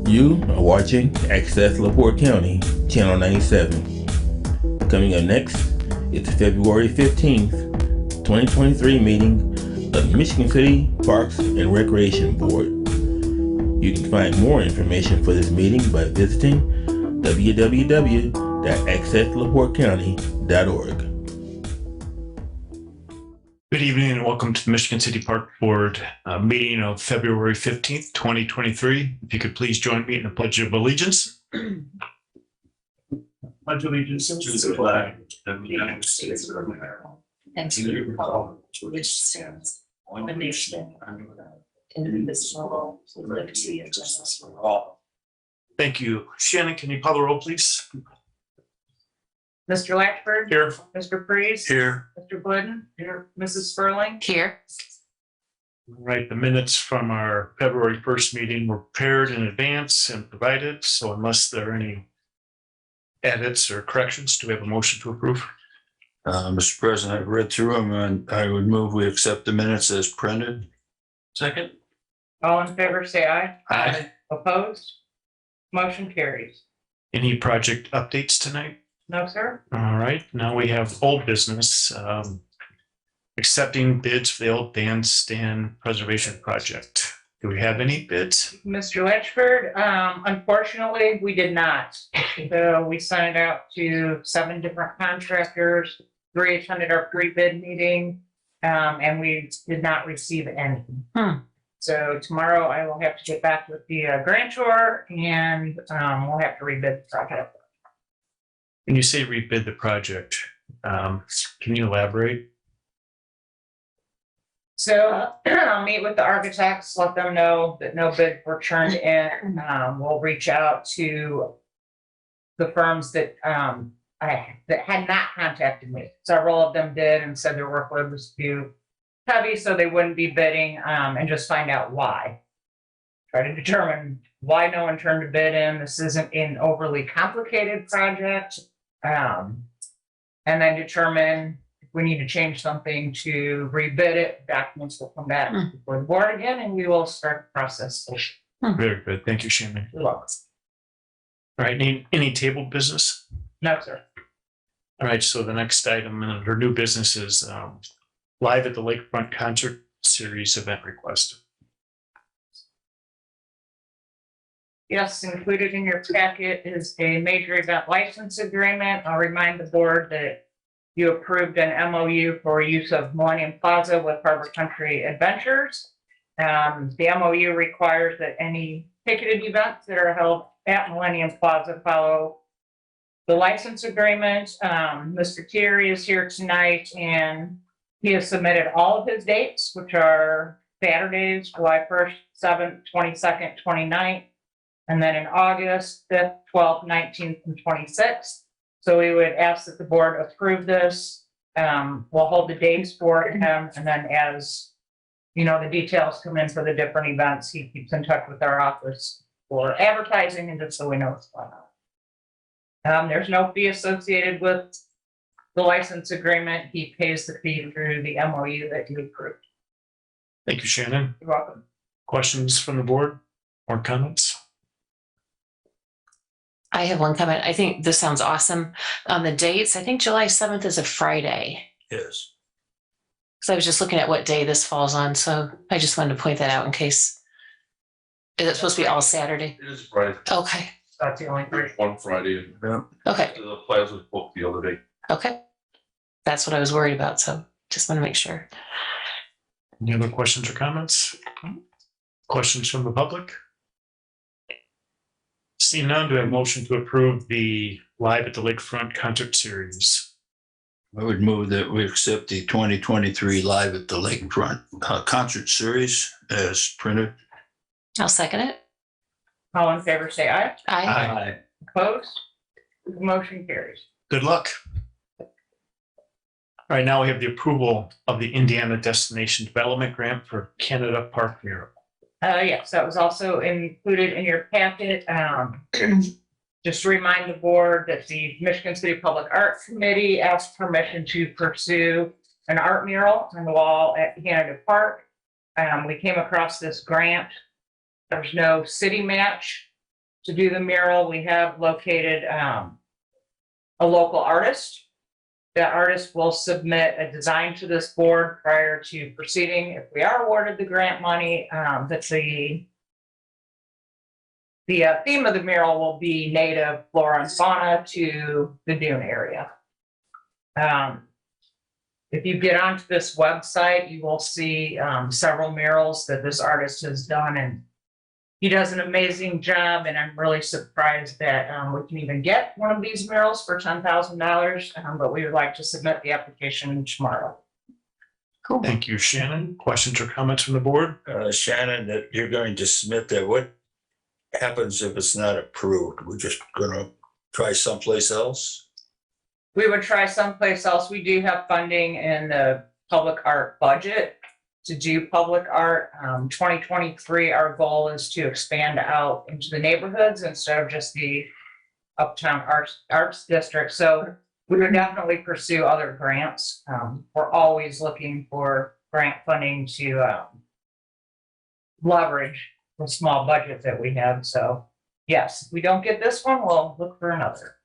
You are watching Access LaPorte County, Channel 97. Coming up next is the February 15th, 2023 meeting of the Michigan City Parks and Recreation Board. You can find more information for this meeting by visiting www.accesslaportecounty.org. Good evening and welcome to the Michigan City Park Board meeting of February 15th, 2023. If you could please join me in the Pledge of Allegiance. Pledge allegiance to the flag of the United States of America and to the republic which stands one nation under God, indivisible, with liberty and justice for all. Thank you. Shannon, can you call the roll, please? Mr. Latchford? Here. Mr. Freeze? Here. Mr. Glidden? Here. Mrs. Sperling? Here. All right, the minutes from our February 1st meeting were prepared in advance and provided. So unless there are any edits or corrections, do we have a motion to approve? Mr. President, I've read through them and I would move we accept the minutes as printed. Second. All in favor, say aye. Aye. Opposed? Motion carries. Any project updates tonight? No, sir? All right, now we have old business. Accepting bids for the old bandstand preservation project. Do we have any bids? Mr. Latchford, unfortunately, we did not. So we sent it out to 7 different contractors. 3 attended our pre-bid meeting, and we did not receive any. So tomorrow I will have to get back with the grantor and we'll have to rebid the project. When you say rebid the project, can you elaborate? So I'll meet with the architects, let them know that no bids were turned in. We'll reach out to the firms that that had not contacted me. Several of them did and said their workload was too heavy, so they wouldn't be bidding, and just find out why. Try to determine why no one turned a bid in. This isn't an overly complicated project. And then determine if we need to change something to rebid it. Documents will come back before the board again, and we will start the process. Very good. Thank you, Shannon. You're welcome. All right, any table business? No, sir. All right, so the next item under new business is Live at the Lakefront Concert Series event request. Yes, included in your packet is a major event license agreement. I'll remind the board that you approved an MOU for use of Millennium Plaza with Harbor Country Adventures. The MOU requires that any ticketed events that are held at Millennium Plaza follow the license agreement. Mr. Thierry is here tonight and he has submitted all of his dates, which are Saturdays, July 1st, 7th, 22nd, 29th. And then in August, 5th, 12th, 19th, and 26th. So we would ask that the board approve this. We'll hold the dates for him. And then as, you know, the details come in for the different events, he keeps in touch with our office for advertising and just so we know what's going on. There's no fee associated with the license agreement. He pays the fee through the MOU that you approved. Thank you, Shannon. You're welcome. Questions from the board or comments? I have one comment. I think this sounds awesome. On the dates, I think July 7th is a Friday. Yes. So I was just looking at what day this falls on. So I just wanted to point that out in case. Is it supposed to be all Saturday? It is Friday. Okay. That's the only three. One Friday. Okay. The plaza was booked the other day. Okay. That's what I was worried about. So just want to make sure. Any other questions or comments? Questions from the public? Seeing none, do I have a motion to approve the Live at the Lakefront Concert Series? I would move that we accept the 2023 Live at the Lakefront concert series as printed. I'll second it. All in favor, say aye. Aye. Opposed? The motion carries. Good luck. All right, now we have the approval of the Indiana Destination Development Grant for Canada Park Mural. Yes, that was also included in your packet. Just to remind the board that the Michigan City Public Art Committee asked permission to pursue an art mural on the wall at Canada Park. We came across this grant. There's no city match. to do the mural, we have located a local artist. That artist will submit a design to this board prior to proceeding. If we are awarded the grant money, that's the theme of the mural will be native flora and fauna to the dune area. If you get onto this website, you will see several murals that this artist has done, and he does an amazing job. And I'm really surprised that we can even get one of these murals for $10,000, but we would like to submit the application tomorrow. Cool. Thank you, Shannon. Questions or comments from the board? Shannon, that you're going to submit that, what happens if it's not approved? We're just gonna try someplace else? We would try someplace else. We do have funding in the public art budget to do public art. 2023, our goal is to expand out into the neighborhoods instead of just the uptown arts district. So we would definitely pursue other grants. We're always looking for grant funding to leverage the small budget that we have. So yes, if we don't get this one, we'll look for another.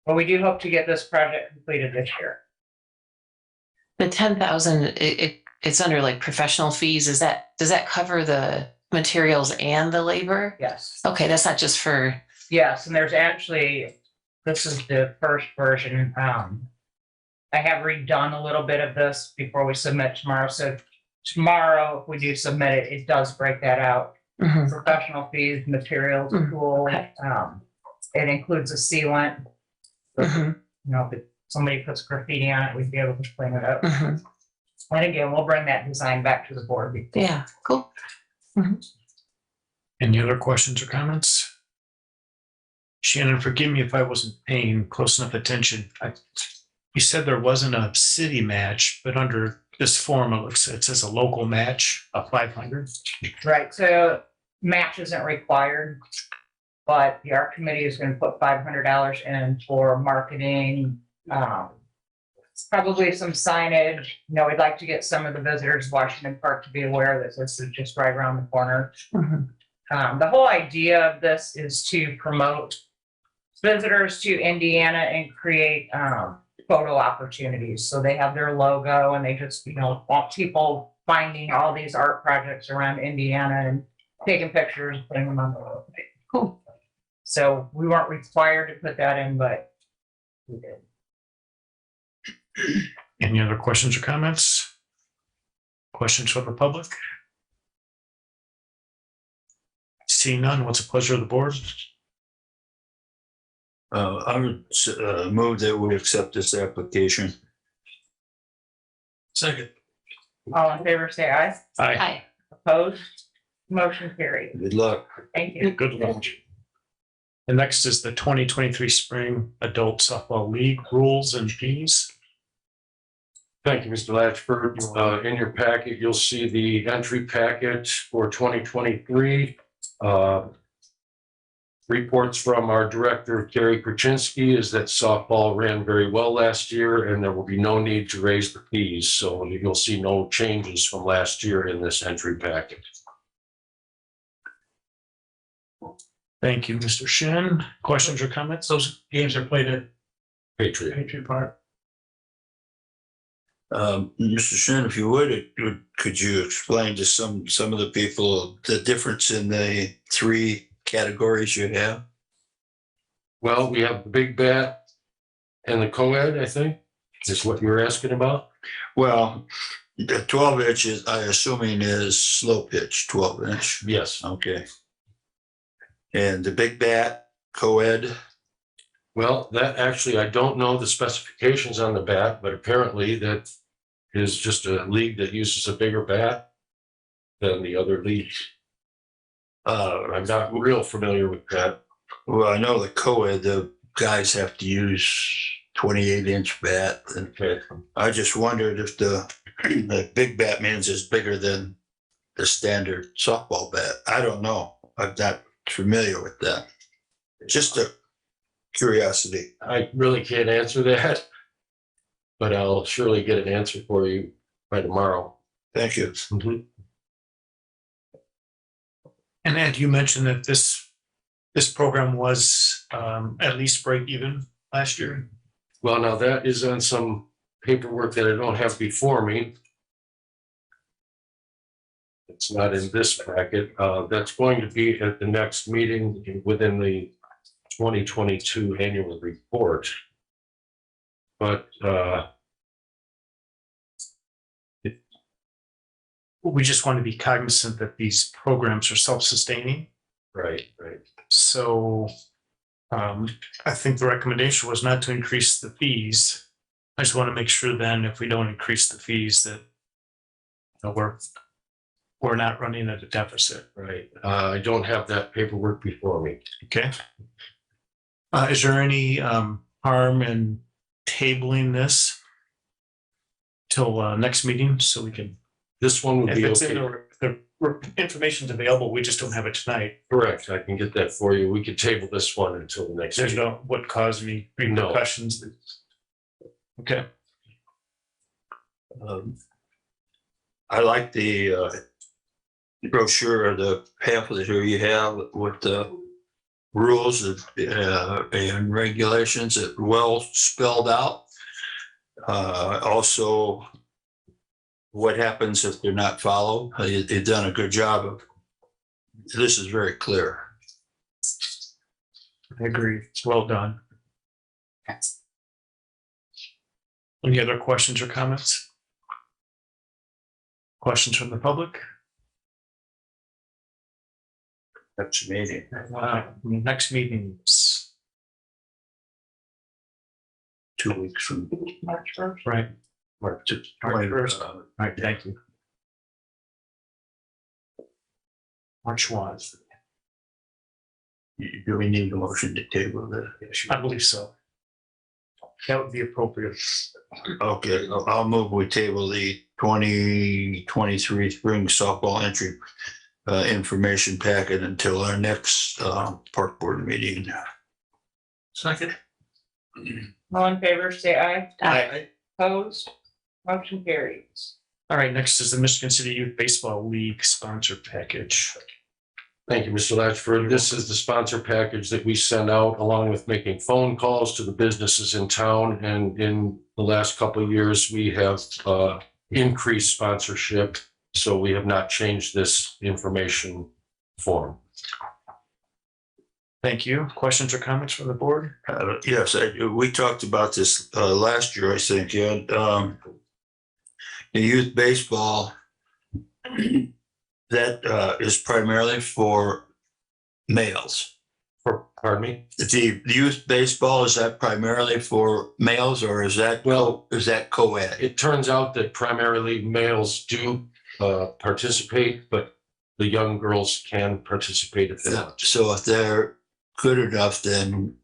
But we do hope to get this project completed this year. The 10,000, it's under like professional fees. Does that cover the materials and the labor? Yes. Okay, that's not just for, Yes, and there's actually, this is the first version. I have redone a little bit of this before we submit tomorrow. So tomorrow, if we do submit it, it does break that out. Mhm. Professional fees, materials, Mhm. tools. Okay. It includes a sealant. Mhm. You know, if somebody puts graffiti on it, we'd be able to clean it up. Mhm. And again, we'll bring that design back to the board. Yeah, cool. Any other questions or comments? Shannon, forgive me if I wasn't paying close enough attention. You said there wasn't a city match, but under this form, it says a local match of 500. Right, so match isn't required, but the art committee is going to put $500 in for marketing. Probably some signage. You know, we'd like to get some of the visitors to Washington Park to be aware that this is just right around the corner. Mhm. The whole idea of this is to promote visitors to Indiana and create photo opportunities. So they have their logo and they just, you know, want people finding all these art projects around Indiana and taking pictures, putting them on the website. Cool. So we weren't required to put that in, but we did. Any other questions or comments? Questions from the public? Seeing none, what's the pleasure of the board? I would move that we accept this application. Second. All in favor, say aye. Aye. Hi. Opposed? Motion carried. Good luck. Thank you. Good luck. The next is the 2023 Spring Adult Softball League rules and fees. Thank you, Mr. Latchford. In your packet, you'll see the entry packet for 2023. Reports from our director, Terry Krasinski, is that softball ran very well last year and there will be no need to raise the fees. So you'll see no changes from last year in this entry packet. Thank you, Mr. Shin. Questions or comments? Those games are played at Patriot. Patriot Park. Mr. Shin, if you would, could you explain to some of the people the difference in the three categories you have? Well, we have the big bat and the co-ed, I think, is what you were asking about. Well, the 12 inches, I assuming is slow pitch, 12 inch. Yes. Okay. And the big bat, co-ed, Well, that actually, I don't know the specifications on the bat, but apparently that is just a league that uses a bigger bat than the other leagues. I'm not real familiar with that. well, I know the co-ed, the guys have to use 28-inch bat. And Okay. I just wondered if the big bat means is bigger than the standard softball bat. I don't know. I'm not familiar with that. Just a curiosity. I really can't answer that, but I'll surely get an answer for you by tomorrow. Thank you. And Ed, you mentioned that this this program was at least break even last year. Well, now that is on some paperwork that I don't have before me. It's not in this packet. That's going to be at the next meeting within the 2022 annual report. But We just want to be cognizant that these programs are self-sustaining. right. So I think the recommendation was not to increase the fees. I just want to make sure then if we don't increase the fees that we're not running at a deficit. Right. I don't have that paperwork before me. Okay. Is there any harm in tabling this till next meeting so we can, This one would if be it's in okay. the information's available, we just don't have it tonight. Correct. I can get that for you. We could table this one until the next. There's meeting. no, what caused any repercussions? Okay. I like the brochure or the pamphlet here you have with the rules and regulations that are well spelled out. Also, what happens if they're not followed? You've done a good job of, this is very clear. I agree. It's well done. Any other questions or comments? Questions from the public? That's meeting. Next meeting's 2 weeks from March 1st. right. March. March 1st. All right, thank you. March 1. Do we need a motion to table that? I believe so. That would be appropriate. Okay, I'll move we table the 2023 spring softball entry information packet until our next park board meeting. Second. All in favor, say aye. Aye. Opposed? Motion carries. All right, next is the Michigan City Youth Baseball League sponsor package. Thank you, Mr. Latchford. This is the sponsor package that we send out along with making phone calls to the businesses in town. And in the last couple of years, we have increased sponsorship. So we have not changed this information form. Thank you. Questions or comments from the board? Yes, we talked about this last year, I think. The youth baseball that is primarily for males. Pardon me? The youth baseball, is that primarily for males or is that co-ed? It turns out that primarily males do participate, but the young girls can participate if they want to. So if they're good enough, then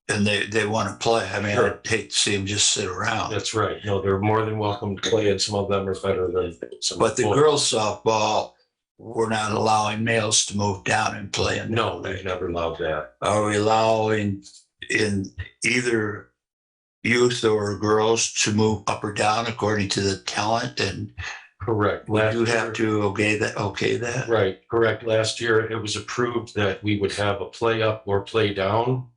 and they want to play. I mean, Sure. I'd hate to see them just sit around. That's right. No, they're more than welcome to play, and some of them are better than some. But the girls softball, we're not allowing males to move down and play in. No, they've never allowed that. Are we allowing in either youth or girls to move up or down according to the talent? And Correct. we do Last have year- to okay that. Right, correct. Last year, it was approved that we would have a play up or play down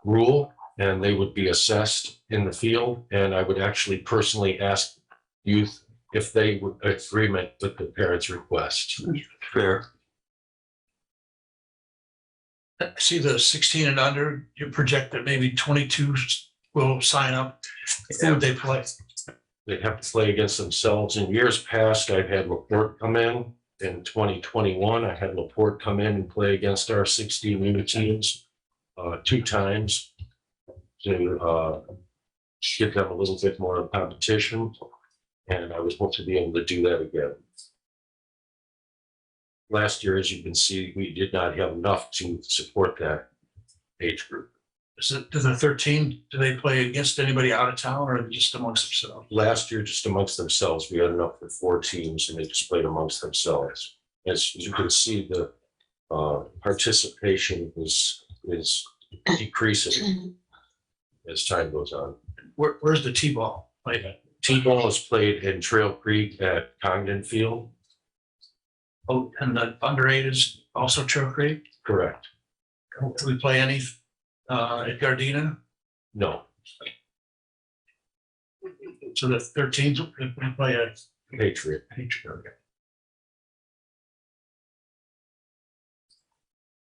rule, and they would be assessed in the field. And I would actually personally ask youth if they were in agreement with the parents' request. Fair. See the 16 and under, you project that maybe 22 will sign up. Who would they play? They have to play against themselves. In years past, I've had Laporte come in. In 2021, I had Laporte come in and play against our 16 unit teams 2 times to give them a little bit more competition. And I was hoping to be able to do that again. Last year, as you can see, we did not have enough to support that age group. Do the 13, do they play against anybody out of town or just amongst themselves? Last year, just amongst themselves, we had enough for 4 teams and they just played amongst themselves. As you can see, the participation is decreasing as time goes on. Where's the T-ball played at? T-ball is played in Trail Creek at Congdon Field. Oh, and the under 8 is also Trail Creek. Correct. Do we play any at Gardena? No, So the 13s, we play at Patriot.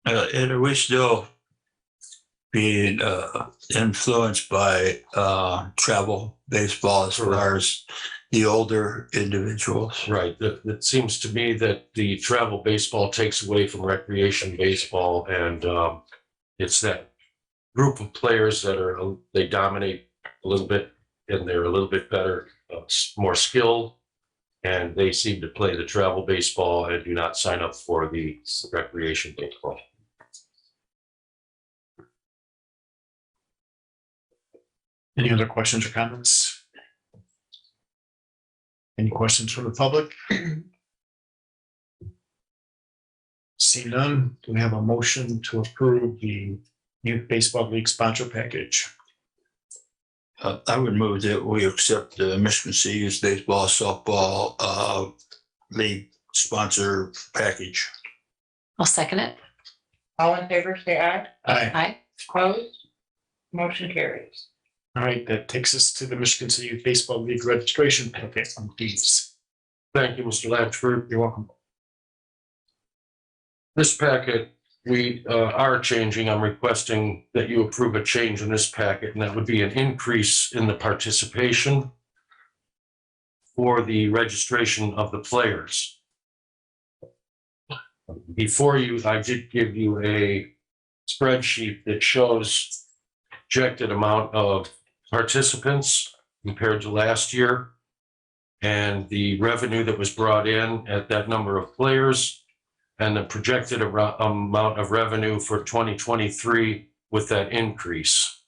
And are we still being influenced by travel baseball as far as the older individuals? Right. It seems to me that the travel baseball takes away from recreation baseball, and it's that group of players that they dominate a little bit, and they're a little bit better, more skilled, and they seem to play the travel baseball and do not sign up for the recreation baseball. Any other questions or comments? Any questions from the public? See none, do we have a motion to approve the Youth Baseball League sponsor package? I would move that we accept the Michigan City Youth Baseball Softball League sponsor package. I'll second it. All in favor, say aye. Aye. Aye. Opposed? Motion carries. All right, that takes us to the Michigan City Youth Baseball League registration packet on fees. Thank you, Mr. Latchford. You're welcome. This packet, we are changing. I'm requesting that you approve a change in this packet, and that would be an increase in the participation for the registration of the players. Before you, I did give you a spreadsheet that shows projected amount of participants compared to last year, and the revenue that was brought in at that number of players, and the projected amount of revenue for 2023 with that increase.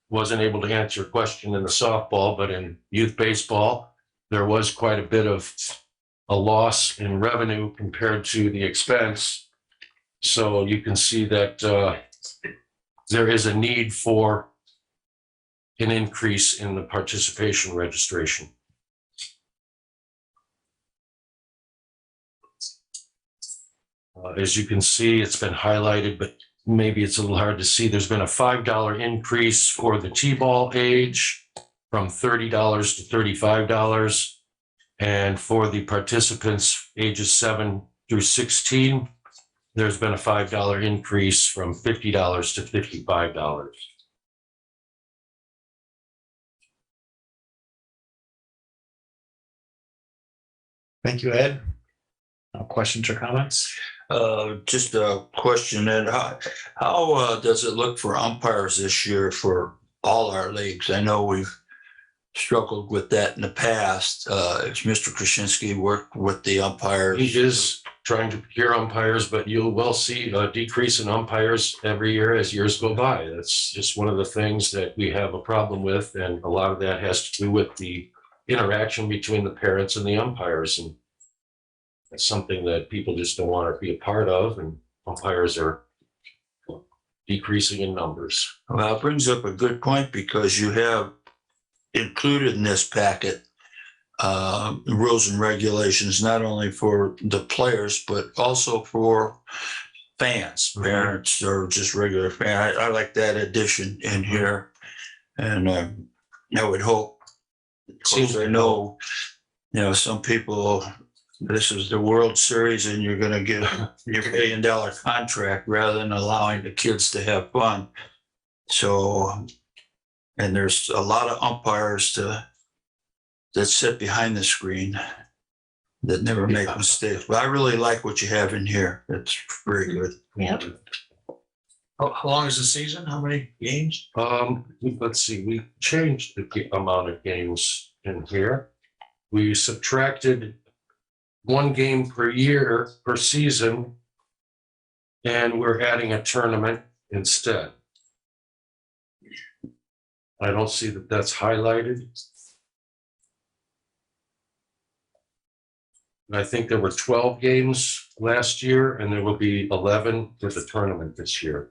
Wasn't able to answer a question in the softball, but in youth baseball, there was quite a bit of a loss in revenue compared to the expense. So you can see that there is a need for an increase in the participation registration. As you can see, it's been highlighted, but maybe it's a little hard to see. There's been a $5 increase for the T-ball age from $30 to $35. And for the participants ages 7 through 16, there's been a $5 increase from $50 to $55. Thank you, Ed. Questions or comments? Just a question, Ed. How does it look for umpires this year for all our leagues? I know we've struggled with that in the past. Has Mr. Krasinski worked with the umpires? He is trying to procure umpires, but you will see a decrease in umpires every year as years go by. That's just one of the things that we have a problem with, and a lot of that has to do with the interaction between the parents and the umpires, and it's something that people just don't want to be a part of, and umpires are decreasing in numbers. Well, it brings up a good point, because you have included in this packet rules and regulations, not only for the players, but also for fans, parents, or just regular fans. I like that addition in here. And I would hope, of course, I know, some people, this is the World Series and you're going to get your $1 billion contract rather than allowing the kids to have fun. So, and there's a lot of umpires that sit behind the screen that never make mistakes. But I really like what you have in here. It's very good. Yep. How long is the season? How many games? Let's see, we changed the amount of games in here. We subtracted 1 game per year per season, and we're adding a tournament instead. I don't see that that's highlighted. I think there were 12 games last year, and there will be 11 with the tournament this year.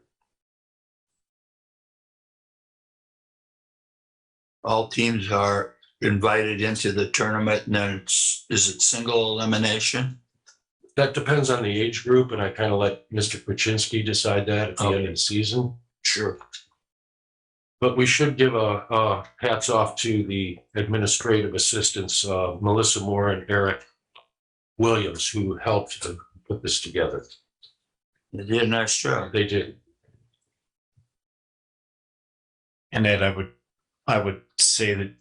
All teams are invited into the tournament and then is it single elimination? That depends on the age group, and I kind of let Mr. Krasinski decide that at the end of the season. Sure. But we should give a hats off to the administrative assistants, Melissa Moore and Eric Williams, who helped to put this together. They did a nice job. They did. And Ed, I would say that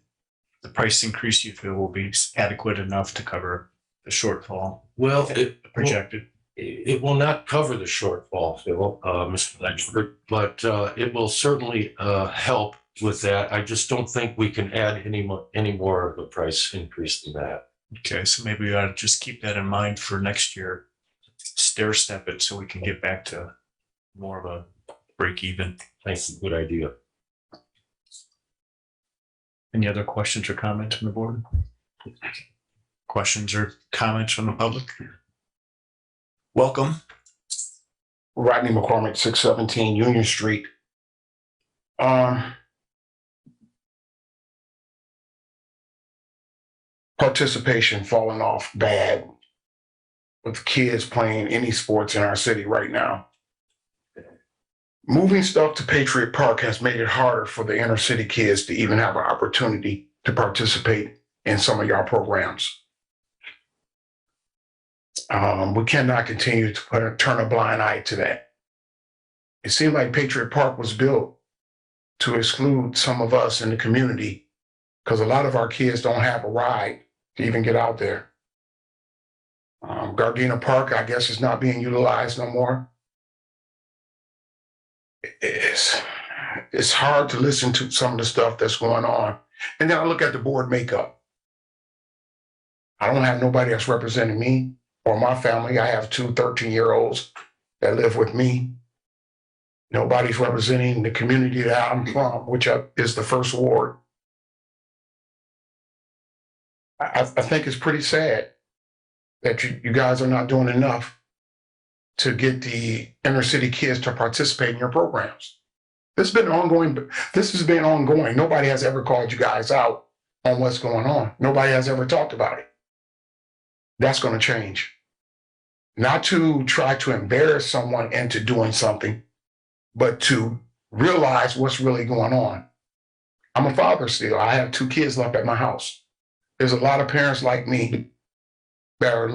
the price increase you feel will be adequate enough to cover the shortfall Well, projected. it will not cover the shortfall, Phil, Mr. Ledford, but it will certainly help with that. I just don't think we can add any more of a price increase than that. Okay, so maybe we ought to just keep that in mind for next year. Stair step it so we can get back to more of a break even. Thank you. Good idea. Any other questions or comments from the board? Questions or comments from the public? Welcome. Rodney McCormick, 617 Union Street. Participation falling off bad with kids playing any sports in our city right now. Moving stuff to Patriot Park has made it harder for the inner city kids to even have an opportunity to participate in some of y'all programs. We cannot continue to turn a blind eye to that. It seemed like Patriot Park was built to exclude some of us in the community because a lot of our kids don't have a ride to even get out there. Gardena Park, I guess, is not being utilized no more. It's hard to listen to some of the stuff that's going on. And then I look at the board makeup. I don't have nobody that's representing me or my family. I have two 13-year-olds that live with me. Nobody's representing the community that I'm from, which is the First Ward. I think it's pretty sad that you guys are not doing enough to get the inner city kids to participate in your programs. This has been ongoing. Nobody has ever called you guys out on what's going on. Nobody has ever talked about it. That's going to change. Not to try to embarrass someone into doing something, but to realize what's really going on. I'm a father still. I have 2 kids left at my house. There's a lot of parents like me that are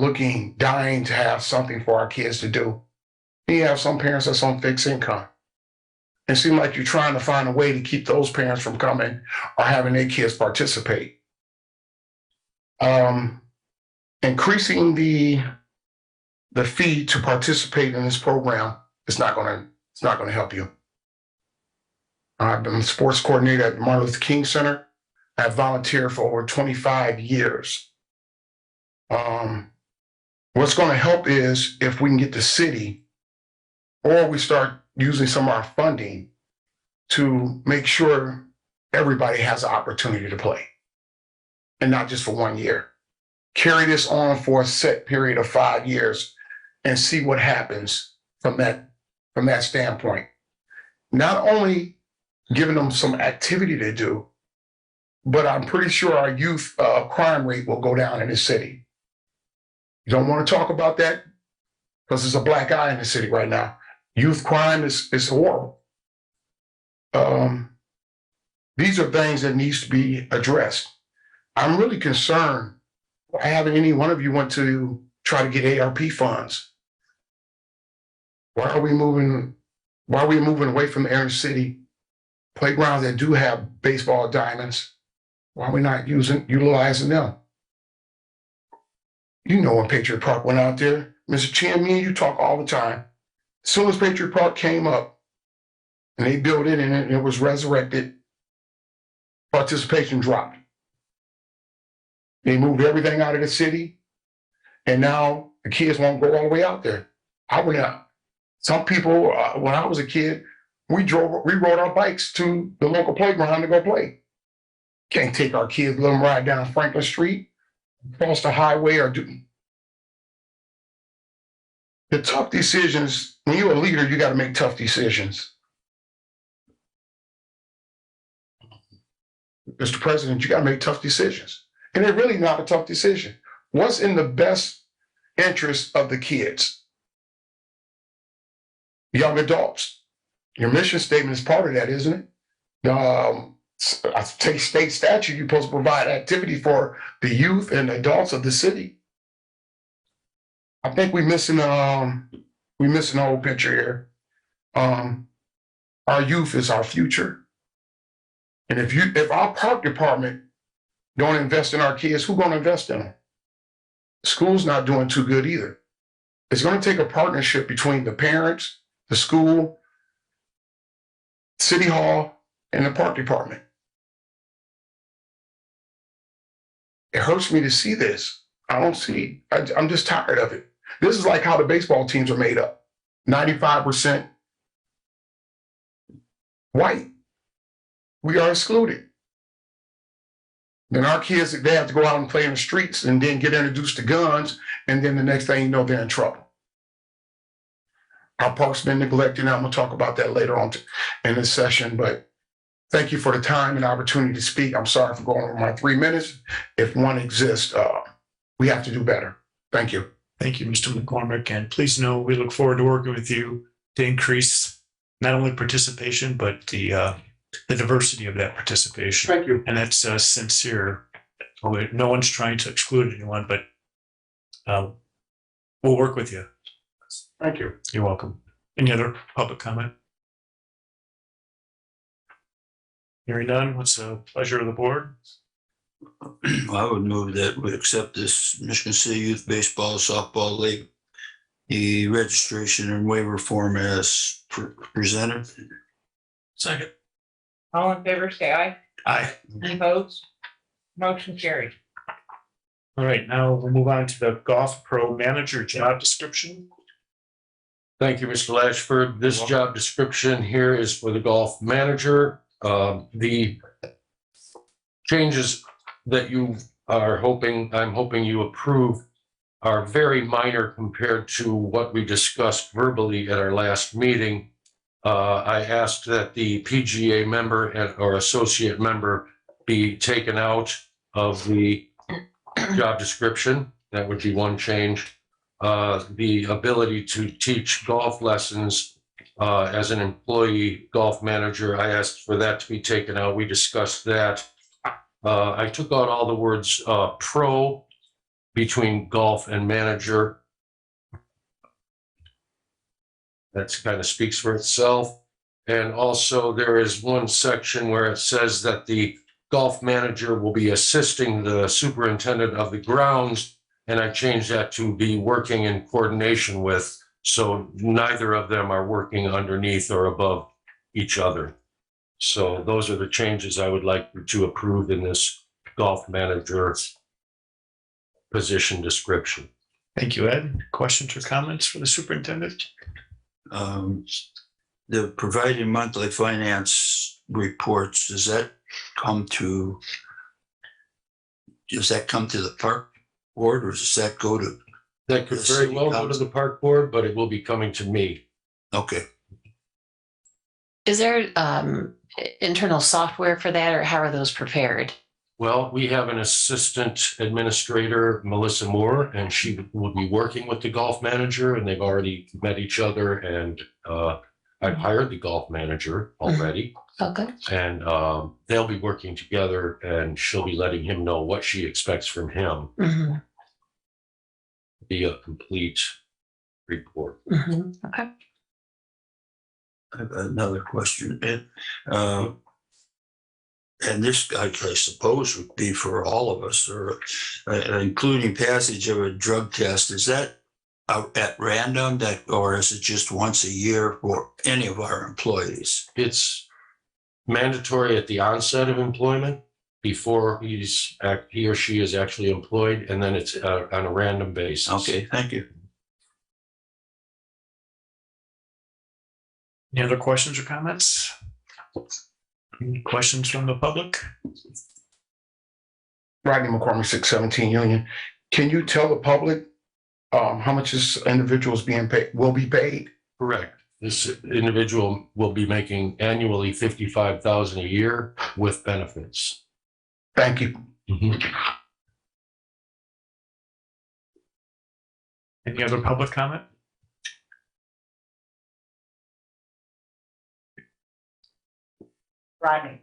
dying to have something for our kids to do. And you have some parents that's on fixed income. It seems like you're trying to find a way to keep those parents from coming or having their kids participate. Increasing the fee to participate in this program is not going to help you. I've been a sports coordinator at Martin Luther King Center. I've volunteered for over 25 years. What's going to help is if we can get the city or we start using some of our funding to make sure everybody has an opportunity to play and not just for 1 year. Carry this on for a set period of 5 years and see what happens from that standpoint. Not only giving them some activity to do, but I'm pretty sure our youth crime rate will go down in this city. You don't want to talk about that because there's a black eye in the city right now. Youth crime is horrible. These are things that needs to be addressed. I'm really concerned. Why haven't any one of you went to try to get ARP funds? Why are we moving away from the inner city playgrounds that do have baseball diamonds? Why are we not utilizing them? You know when Patriot Park went out there, Mr. Chin, me and you talk all the time. As soon as Patriot Park came up and they built it and it was resurrected, participation dropped. They moved everything out of the city, and now the kids won't go all the way out there. I went out. Some people, when I was a kid, we rode our bikes to the local playground to go play. Can't take our kids, let them ride down Franklin Street, across the highway, or do. The tough decisions, when you're a leader, you got to make tough decisions. Mr. President, you gotta make tough decisions. And they're really not a tough decision. What's in the best interest of the kids? Young adults. Your mission statement is part of that, isn't it? I take state statute, you're supposed to provide activity for the youth and adults of the city. I think we're missing the whole picture here. Our youth is our future. And if our park department don't invest in our kids, who's gonna invest in them? School's not doing too good either. It's gonna take a partnership between the parents, the school, city hall, and the park department. It hurts me to see this. I'm just tired of it. This is like how the baseball teams are made up. 95% white. We are excluded. Then our kids, they have to go out and play in the streets and then get introduced to guns. And then the next thing you know, they're in trouble. Our park's been neglected. And I'm gonna talk about that later on in this session, but thank you for the time and opportunity to speak. I'm sorry for going over my 3 minutes. If one exists, we have to do better. Thank you. Thank you, Mr. McCormick. And please know we look forward to working with you to increase not only participation, but the diversity of that participation. Thank you. And that's sincere. No one's trying to exclude anyone, but we'll work with you. Thank you. You're welcome. Any other public comment? Hearing none, what's the pleasure of the board? I would move that we accept this Michigan City Youth Baseball Softball League, the registration and waiver form as presented. Second. All in favor, say aye. Aye. Opposed? Motion carried. All right, now we'll move on to the Golf Pro Manager job description. Thank you, Mr. Lashford. This job description here is for the golf manager. The changes that I'm hoping you approve are very minor compared to what we discussed verbally at our last meeting. I asked that the PGA member or associate member be taken out of the job description. That would be one change. The ability to teach golf lessons as an employee golf manager, I asked for that to be taken out. We discussed that. I took out all the words pro between golf and manager. That kind of speaks for itself. And also there is one section where it says that the golf manager will be assisting the superintendent of the grounds. And I changed that to be working in coordination with, so neither of them are working underneath or above each other. So those are the changes I would like to approve in this golf manager position description. Thank you, Ed. Questions or comments for the superintendent? The providing monthly finance reports, does that come to the park board, or does that go to? That could very well go to the park board, but it will be coming to me. Okay. Is there internal software for that, or how are those prepared? Well, we have an assistant administrator, Melissa Moore, and she will be working with the golf manager, and they've already met each other, and I've hired the golf manager already. Okay. And they'll be working together, and she'll be letting him know what she expects from him. Mm-hmm. Be a complete report. Mm-hmm. Okay. I have another question. And this, I suppose, would be for all of us, or including passage of a drug test. Is that at random, or is it just once a year for any of our employees? It's mandatory at the onset of employment before he or she is actually employed, and then it's on a random basis. Okay, thank you. Any other questions or comments? Any questions from the public? Rodney McCormick, 617 Union. Can you tell the public how much this individual is being paid, will be paid? Correct. This individual will be making annually $55,000 a year with benefits. Thank you. Any other public comment? Rodney.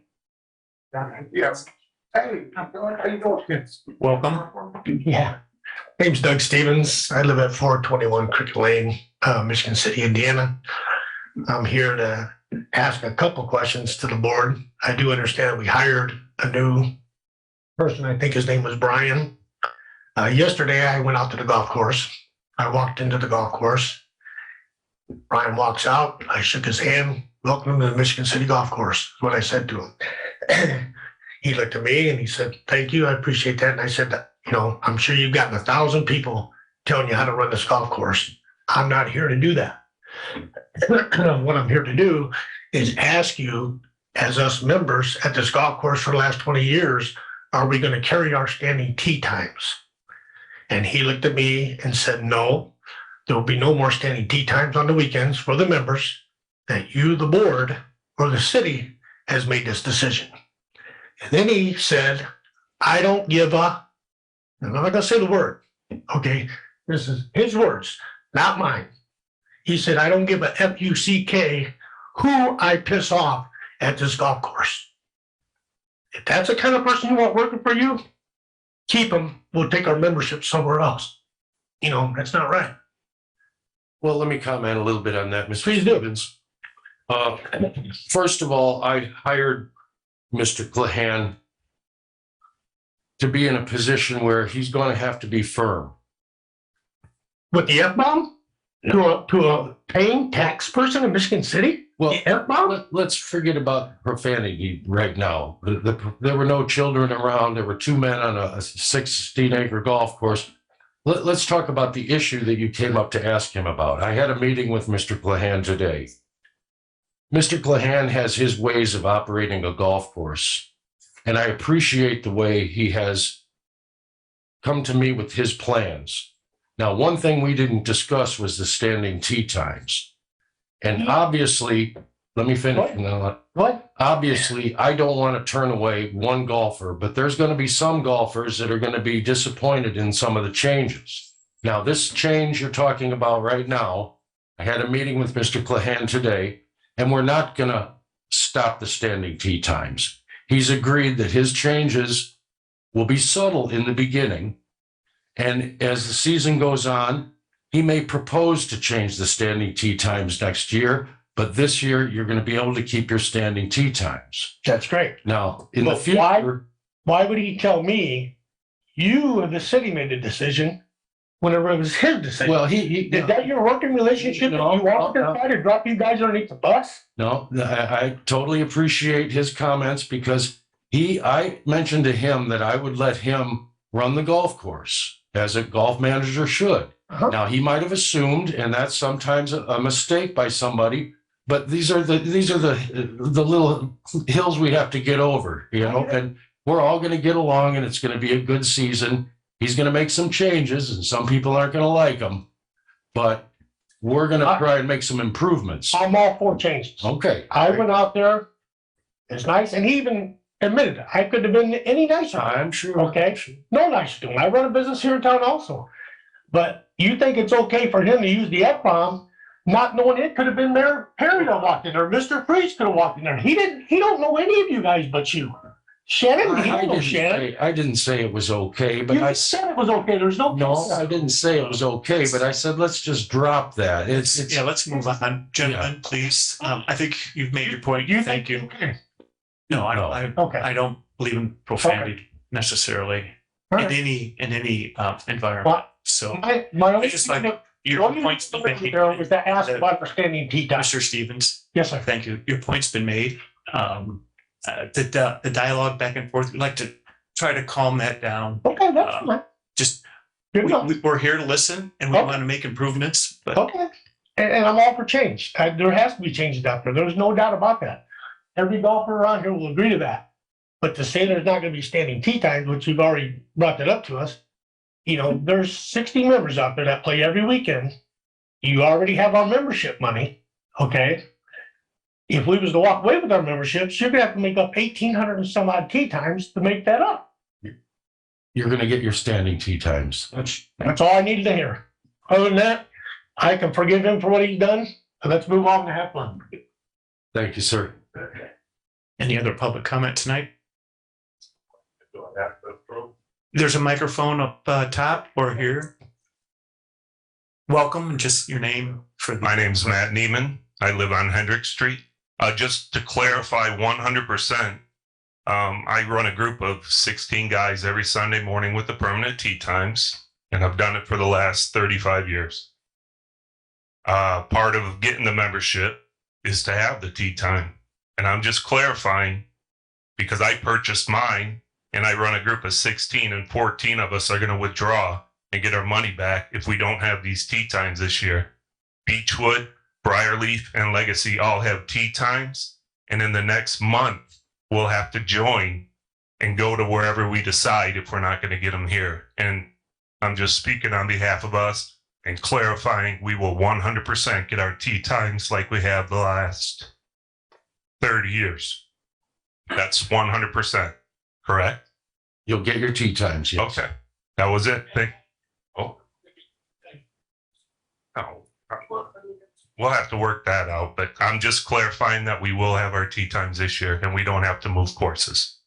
Yes. Hey, how you doing, kids? Welcome. Yeah. Name's Doug Stevens. I live at 421 Cricket Lane, Michigan City, Indiana. I'm here to ask a couple questions to the board. I do understand we hired a new person. I think his name was Brian. Yesterday, I went out to the golf course. I walked into the golf course. Brian walks out. I shook his hand. Welcome to the Michigan City Golf Course, is what I said to him. He looked at me and he said, thank you. I appreciate that. And I said, you know, I'm sure you've gotten 1,000 people telling you how to run this golf course. I'm not here to do that. What I'm here to do is ask you, as us members at this golf course for the last 20 years, are we going to carry our standing tee times? And he looked at me and said, no, there will be no more standing tee times on the weekends for the members, that you, the board, or the city has made this decision. And then he said, I don't give a, I'm not going to say the word, okay? This is his words, not mine. He said, I don't give a F-U-C-K who I piss off at this golf course. If that's the kind of person you want working for you, keep them. We'll take our membership somewhere else. You know, that's not right. Well, let me comment a little bit on that, Mr. Please do. Stevens. First of all, I hired Mr. Clahan to be in a position where he's going to have to be firm. With the F-bomb? To a paying tax person in Michigan City? Well, The F-bomb? let's forget about profanity right now. There were no children around. There were two men on a 16-acre golf course. Let's talk about the issue that you came up to ask him about. I had a meeting with Mr. Clahan today. Mr. Clahan has his ways of operating a golf course, and I appreciate the way he has come to me with his plans. Now, one thing we didn't discuss was the standing tee times. And obviously, let me finish. What? Obviously, I don't want to turn away one golfer, but there's going to be some golfers that are going to be disappointed in some of the changes. Now, this change you're talking about right now, I had a meeting with Mr. Clahan today, and we're not going to stop the standing tee times. He's agreed that his changes will be subtle in the beginning. And as the season goes on, he may propose to change the standing tee times next year, but this year you're going to be able to keep your standing tee times. That's great. Now, in the But future, Why would he tell me you and the city made the decision whenever it was his decision? well, he Is that your working relationship? No, You want no. to try to drop you guys underneath the bus? no, I totally appreciate his comments because I mentioned to him that I would let him run the golf course as a golf manager should. Uh-huh. Now, he might have assumed, and that's sometimes a mistake by somebody, but these are the little hills we have to get over, you know, and we're all going to get along and it's going to be a good season. He's going to make some changes and some people aren't going to like them, but we're going to try and make some improvements. I'm all for changes. Okay. I went out there. It's nice. And he even admitted it. I could have been any nicer. I'm sure. Okay. No nicer to him. I run a business here in town also. But you think it's okay for him to use the F-bomb, not knowing it could have been Mayor Perry that walked in there. Mr. Freeze could have walked in there. He don't know any of you guys but you. Shannon, he don't know Shannon. I didn't say it was okay, but You I said it was okay. There's no. no, I didn't say it was okay, but I said, let's just drop that. It's Yeah, let's move on. Gentlemen, please. I think you've made your point. Thank you. Okay. No, No. I don't believe in profanity necessarily All in right. any environment. Well, So My only I just like the your only point's been thing made. there was to ask about the standing tee time. Mr. Stevens, Yes, sir. thank you. Your point's been made. The dialogue back and forth, we'd like to try to calm that down. Okay, that's fine. Just, Good enough. we're here to listen and we Okay. want to make improvements, but Okay. And I'm all for change. There has to be changes out there. There's no doubt about that. Every golfer around here will agree to that. But to say there's not going to be standing tee times, which you've already brought that up to us, you know, there's 60 members out there that play every weekend. You already have our membership money, okay? If we was to walk away with our memberships, you're gonna have to make up 1,800 and some odd tee times to make that up. you're gonna get your standing tee times. That's all I needed to hear. Other than that, I can forgive him for what he's done, and let's move on to have fun. Thank you, sir. Any other public comment tonight? There's a microphone up top or here. Welcome, and just your name for the. My name's Matt Neiman. I live on Hendrick Street. Just to clarify 100%, I run a group of 16 guys every Sunday morning with the permanent tee times, and I've done it for the last 35 years. Part of getting the membership is to have the tee time. And I'm just clarifying because I purchased mine and I run a group of 16 and 14 of us are going to withdraw and get our money back if we don't have these tee times this year. Beechwood, Briarleaf, and Legacy all have tee times. And in the next month, we'll have to join and go to wherever we decide if we're not going to get them here. And I'm just speaking on behalf of us and clarifying we will 100% get our tee times like we have the last 30 years. That's 100%, correct? You'll get your tee times, yes. Okay, that was it. Oh, we'll have to work that out, but I'm just clarifying that we will have our tee times this year and we don't have to move courses.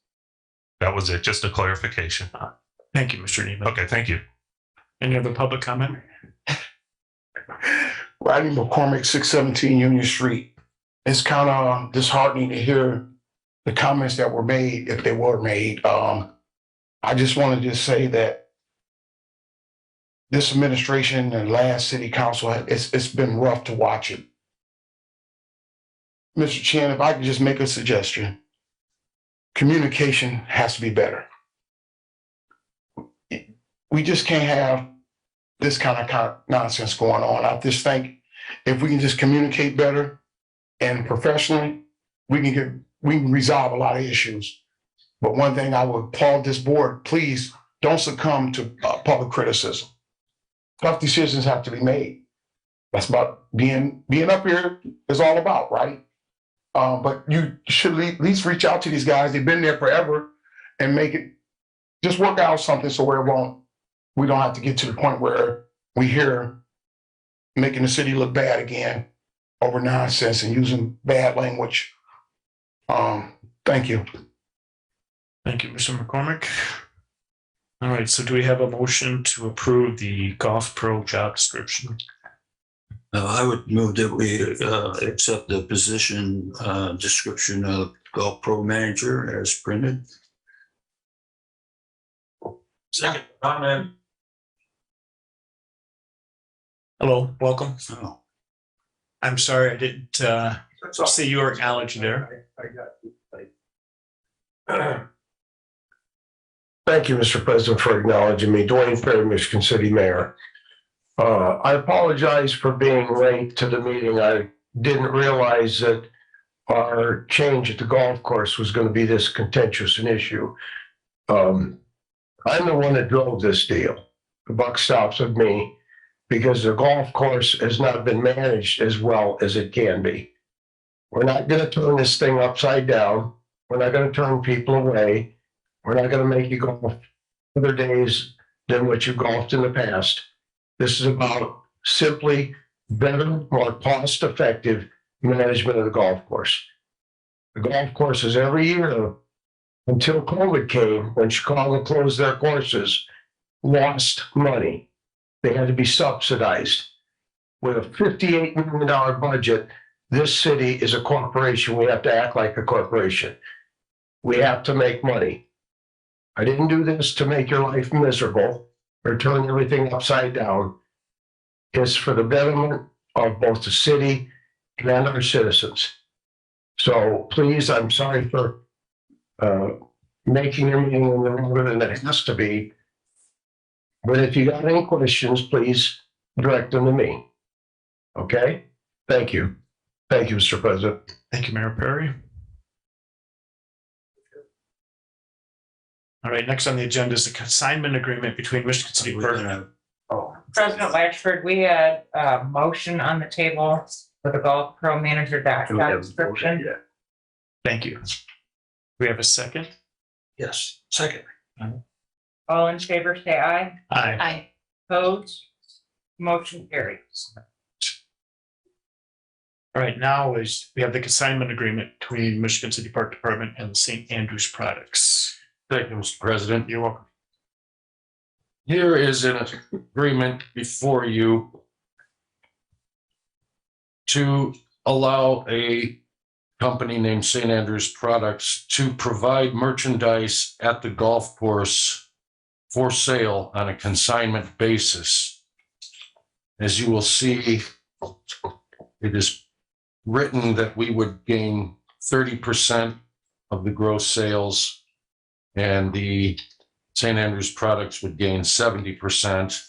That was it, just a clarification. Thank you, Mr. Neiman. Okay, thank you. Any other public comment? Rodney McCormick, 617 Union Street. It's kind of disheartening to hear the comments that were made, if they were made. I just wanted to say that this administration and last city council, it's been rough to watch it. Mr. Chen, if I could just make a suggestion, communication has to be better. We just can't have this kind of nonsense going on. I just think if we can just communicate better and professionally, we can resolve a lot of issues. But one thing I would applaud this board, please don't succumb to public criticism. Tough decisions have to be made. That's about being up here is all about, right? But you should at least reach out to these guys. They've been there forever and make it, just work out something so where we don't have to get to the point where we hear making the city look bad again over nonsense and using bad language. Thank you. Thank you, Mr. McCormick. All right, so do we have a motion to approve the Golf Pro job description? I would move that we accept the position description of golf pro manager as printed. Second comment. Hello, welcome. Oh, I'm sorry I didn't see your acknowledged there. Thank you, Mr. President, for acknowledging me. Dwayne Ferry, Michigan City Mayor. I apologize for being late to the meeting. I didn't realize that our change at the golf course was going to be this contentious an issue. I'm the one that drove this deal. The buck stops with me because the golf course has not been managed as well as it can be. We're not going to turn this thing upside down. We're not going to turn people away. We're not going to make you golf other days than what you golfed in the past. This is about simply better, more cost-effective management of the golf course. The golf courses every year until COVID came, when Chicago closed their courses, lost money. They had to be subsidized. With a $58 million budget, this city is a corporation. We have to act like a corporation. We have to make money. I didn't do this to make your life miserable or turn everything upside down. It's for the betterment of both the city and our citizens. So please, I'm sorry for making your meeting longer than it has to be. But if you got any questions, please direct them to me. Okay? Thank you. Thank you, Mr. President. Thank you, Mayor Perry. All right, next on the agenda is the consignment agreement between Michigan City Park. President Latchford, we had a motion on the table for the golf pro manager job description. Thank you. We have a second. yes, second. All in favor, say aye. Aye. Opposed? Motion carries. All right, now is, we have the consignment agreement between Michigan City Park Department and St. Andrews Products. Thank you, Mr. President. You're welcome. Here is an agreement before you to allow a company named St. Andrews Products to provide merchandise at the golf course for sale on a consignment basis. As you will see, it is written that we would gain 30% of the gross sales and the St. Andrews Products would gain 70%.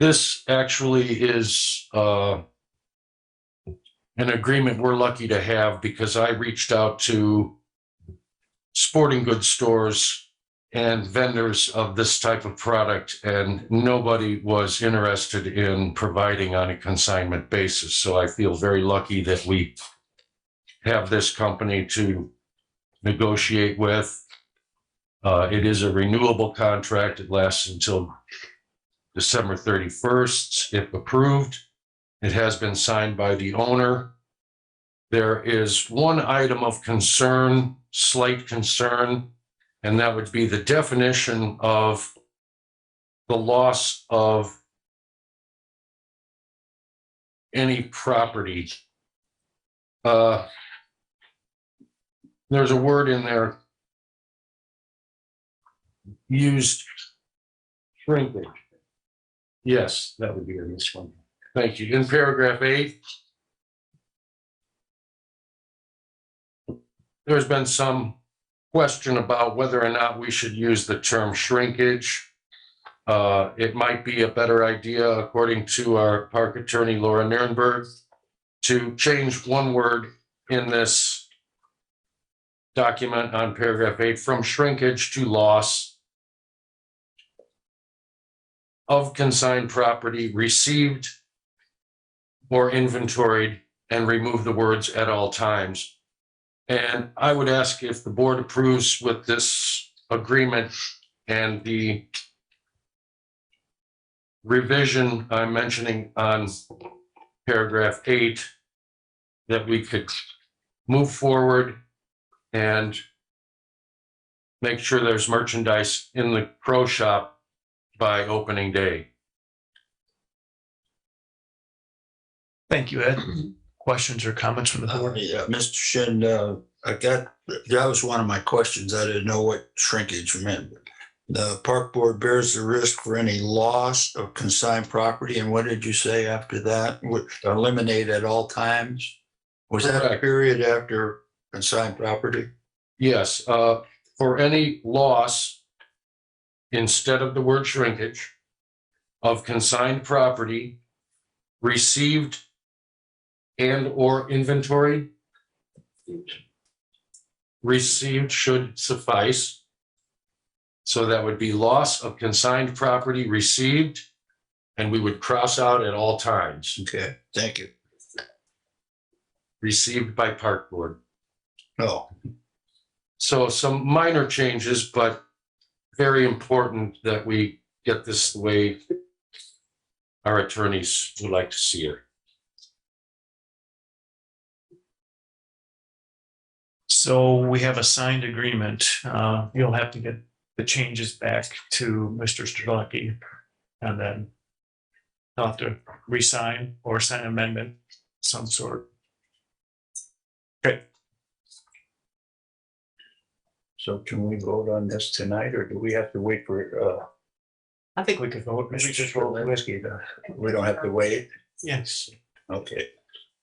This actually is an agreement we're lucky to have because I reached out to sporting goods stores and vendors of this type of product, and nobody was interested in providing on a consignment basis. So I feel very lucky that we have this company to negotiate with. It is a renewable contract. It lasts until December 31st, if approved. It has been signed by the owner. There is one item of concern, slight concern, and that would be the definition of the loss of any property. There's a word in there used, shrinkage. Yes, that would be in this one. Thank you. In paragraph 8, there's been some question about whether or not we should use the term shrinkage. It might be a better idea, according to our park attorney, Laura Nirenberg, to change one word in this document on paragraph 8 from shrinkage to loss of consigned property received or inventoried, and remove the words at all times. And I would ask if the board approves with this agreement and the revision I'm mentioning on paragraph 8, that we could move forward and make sure there's merchandise in the pro shop by opening day. Thank you, Ed. Questions or comments from the board? Yeah, Mr. Shin, that was one of my questions. I didn't know what shrinkage meant. The park board bears the risk for any loss of consigned property. And what did you say after that? Would eliminate at all times? Was that a Correct. period after consigned property? Yes, for any loss, instead of the word shrinkage, of consigned property received and or inventoried. Received should suffice. So that would be loss of consigned property received, and we would cross out at all times. Okay, thank you. Received by park board. No, So some minor changes, but very important that we get this the way our attorneys would like to see it. So we have a signed agreement. You'll have to get the changes back to Mr. Strzelecki, and then he'll have to re-sign or sign an amendment of some sort. Okay, so can we vote on this tonight, or do we have to wait for, I think we could vote. Maybe just roll the whiskey. we don't have to wait? Yes. Okay.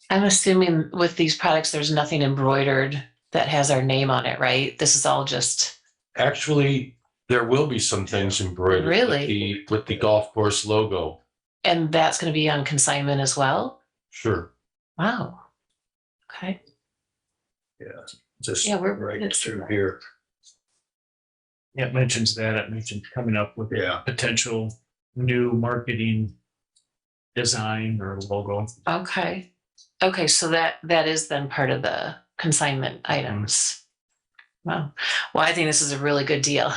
I'm assuming with these products, there's nothing embroidered that has our name on it, right? This is all just, Actually, there will be some things embroidered with Really? with the golf course logo. and that's going to be on consignment as well? Sure. Wow. Okay. Yeah, just Yeah, we're- right it's- through here. Yeah, it mentions that. It mentions coming up with Yeah. potential new marketing design or logo. Okay. Okay, so that is then part of the consignment items. Wow. Well, I think this is a really good deal.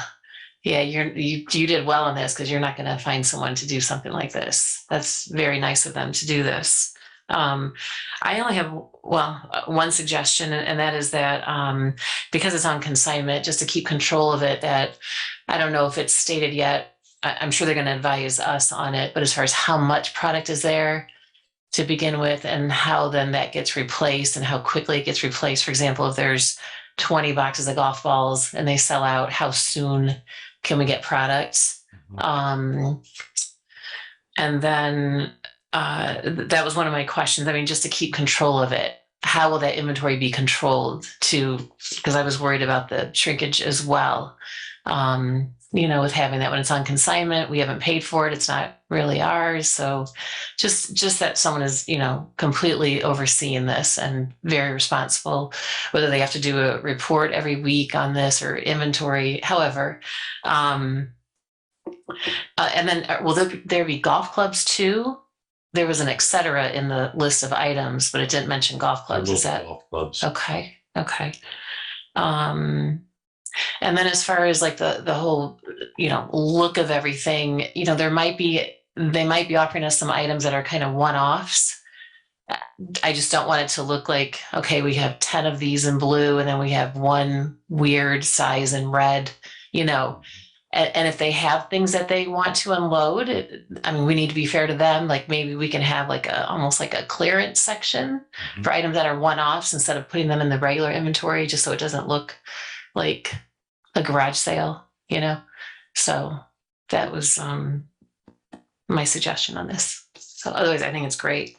Yeah, you did well on this because you're not going to find someone to do something like this. That's very nice of them to do this. I only have one suggestion, and that is that because it's on consignment, just to keep control of it. That I don't know if it's stated yet. I'm sure they're going to advise us on it, but as far as how much product is there to begin with, and how then that gets replaced, and how quickly it gets replaced. For example, if there's 20 boxes of golf balls and they sell out, how soon can we get products? And then that was one of my questions. I mean, just to keep control of it, how will that inventory be controlled too? Because I was worried about the shrinkage as well. With having that when it's on consignment, we haven't paid for it. It's not really ours. So just that someone is, completely overseeing this and very responsible, whether they have to do a report every week on this or inventory, however. And then will there be golf clubs too? There was an et cetera in the list of items, but it didn't mention golf clubs. Is that Golf clubs. okay? Okay. And then as far as like the whole, look of everything, they might be offering us some items that are kind of one-offs. I just don't want it to look like, okay, we have 10 of these in blue and then we have one weird size in red, and if they have things that they want to unload, we need to be fair to them. Like maybe we can have almost like a clearance section for items that are one-offs instead of putting them in the regular inventory, just so it doesn't look like a garage sale, So that was my suggestion on this. So otherwise, I think it's great.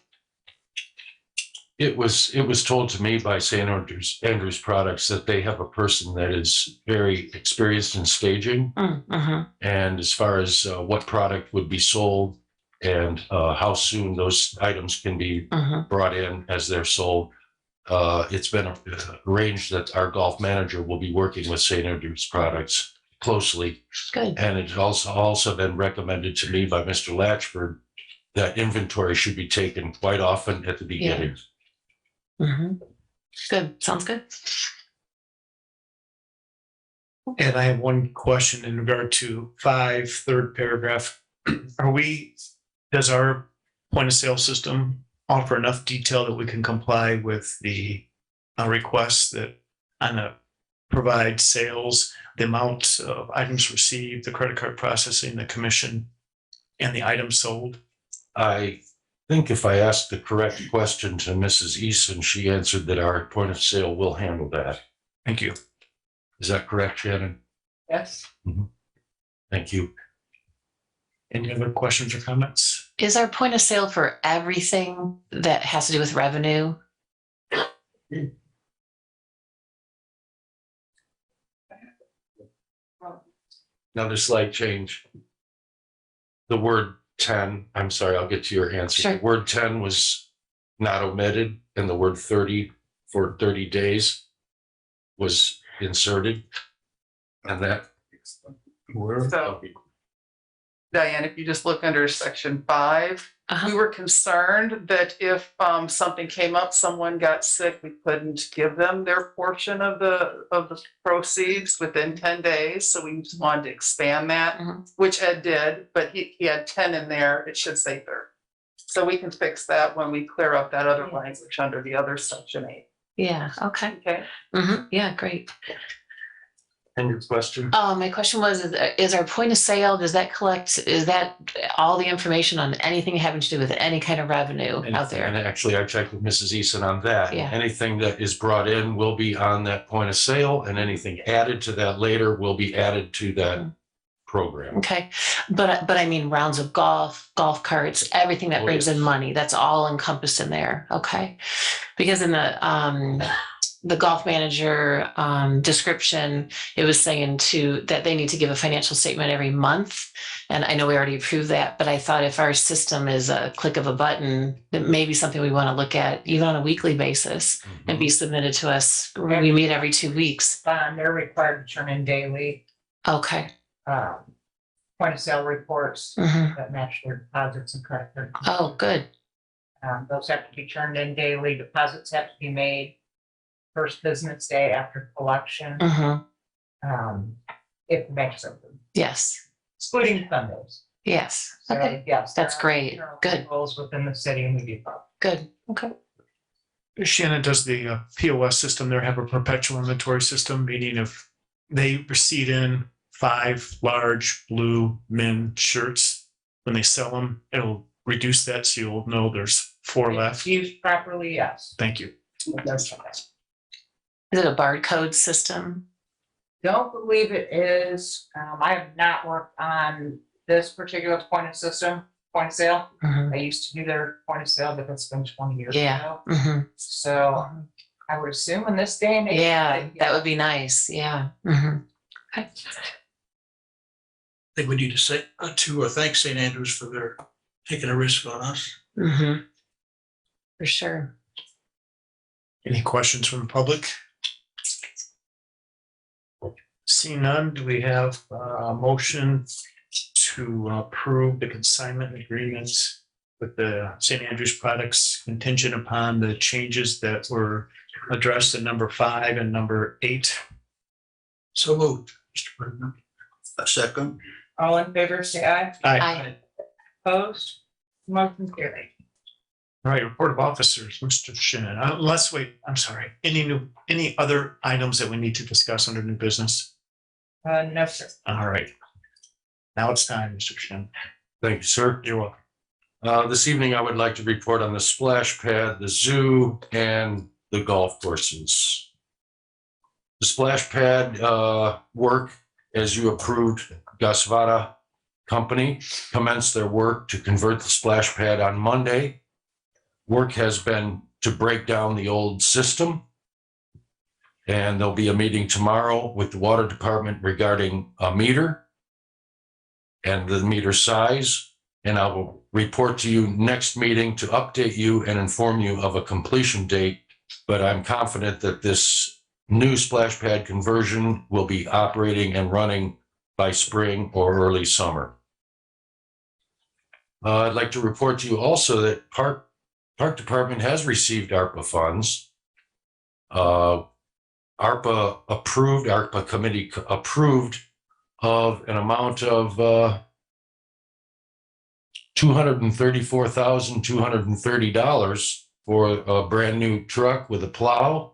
It was told to me by St. Andrews Products that they have a person that is very experienced in staging. Mm-hmm. And as far as what product would be sold and how soon those items can be brought in as they're sold, it's been arranged that our golf manager will be working with St. Andrews Products closely. Good. And it's also been recommended to me by Mr. Latchford that inventory should be taken quite often at the beginning. Mm-hmm. Good. Sounds good. And I have one question in regard to 5, third paragraph. Does our point of sale system offer enough detail that we can comply with the requests that provide sales, the amount of items received, the credit card processing, the commission, and the items sold? I think if I asked the correct question to Mrs. Eason, she answered that our point of sale will handle that. Thank you. Is that correct, Shannon? Yes. Thank you. Any other questions or comments? Is our point of sale for everything that has to do with revenue? Another slight change. The word 10, I'm sorry, I'll get to your answer. Sure. The word 10 was not omitted and the word 30 for 30 days was inserted. And that. So, Diane, if you just look under section 5, we were concerned that if something came up, someone got sick, we couldn't give them their portion of the proceeds within 10 days. So we just wanted to expand that, which Ed did, but he had 10 in there. It should say 30. So we can fix that when we clear up that other language under the other section 8. Yeah. Okay. Okay. Yeah. Great. And your question? My question was, is our point of sale, is that all the information on anything having to do with any kind of revenue out there? And actually, I checked with Mrs. Eason on that. Yeah. Anything that is brought in will be on that point of sale, and anything added to that later will be added to that program. Okay. But I mean, rounds of golf carts, everything that brings in money, that's all encompassed in there. Okay. Because in the golf manager description, it was saying that they need to give a financial statement every month. And I know we already approved that, but I thought if our system is a click of a button, that may be something we want to look at even on a weekly basis and be submitted to us. We meet every 2 weeks. They're required to turn in daily Okay. point of sale reports that match their deposits and credit card. Oh, good. Those have to be turned in daily. Deposits have to be made. first business day after collection, if the bank's open, Yes, excluding Sundays. yes. So, Okay, yes. That's there are great. internal Good. controls within the city and we do both. good. Okay. Shannon does the POS system. They have a perpetual inventory system, meaning if they receipt in 5 large blue men shirts, when they sell them, it'll reduce that so you'll know there's 4 If left. it's used properly, yes. Thank you. It does that. Is it a barcode system? Don't believe it is. I have not worked on this particular point of sale. Mhm. I used to do their point of sale, but that's been 20 years Yeah. ago. Mhm. So I would assume in this day and age. Yeah, that would be nice. Yeah. Mhm. Okay. I think we need to say to thank St. Andrews for their taking a risk on us. Mhm. For sure. Any questions from the public? Seeing none, do we have a motion to approve the consignment agreements with the St. Andrews products contingent upon the changes that were addressed in number 5 and number 8? So moved, Mr. President. A second. All in favor, say aye. Aye. Opposed? Motion carried. All right, report of officers, Mr. Shannon. Let's wait, I'm sorry. Any other items that we need to discuss under new business? No, sir. All right. Now it's time, Mr. Shannon. Thank you, sir. You're welcome. This evening, I would like to report on the splash pad, the zoo, and the golf courses. The splash pad work, as you approved, Gasvada Company commenced their work to convert the splash pad on Monday. Work has been to break down the old system. And there'll be a meeting tomorrow with the water department regarding a meter and the meter size. And I will report to you next meeting to update you and inform you of a completion date. But I'm confident that this new splash pad conversion will be operating and running by spring or early summer. I'd like to report to you also that Park Department has received ARPA funds. ARPA committee approved of an amount of $234,230 for a brand new truck with a plow,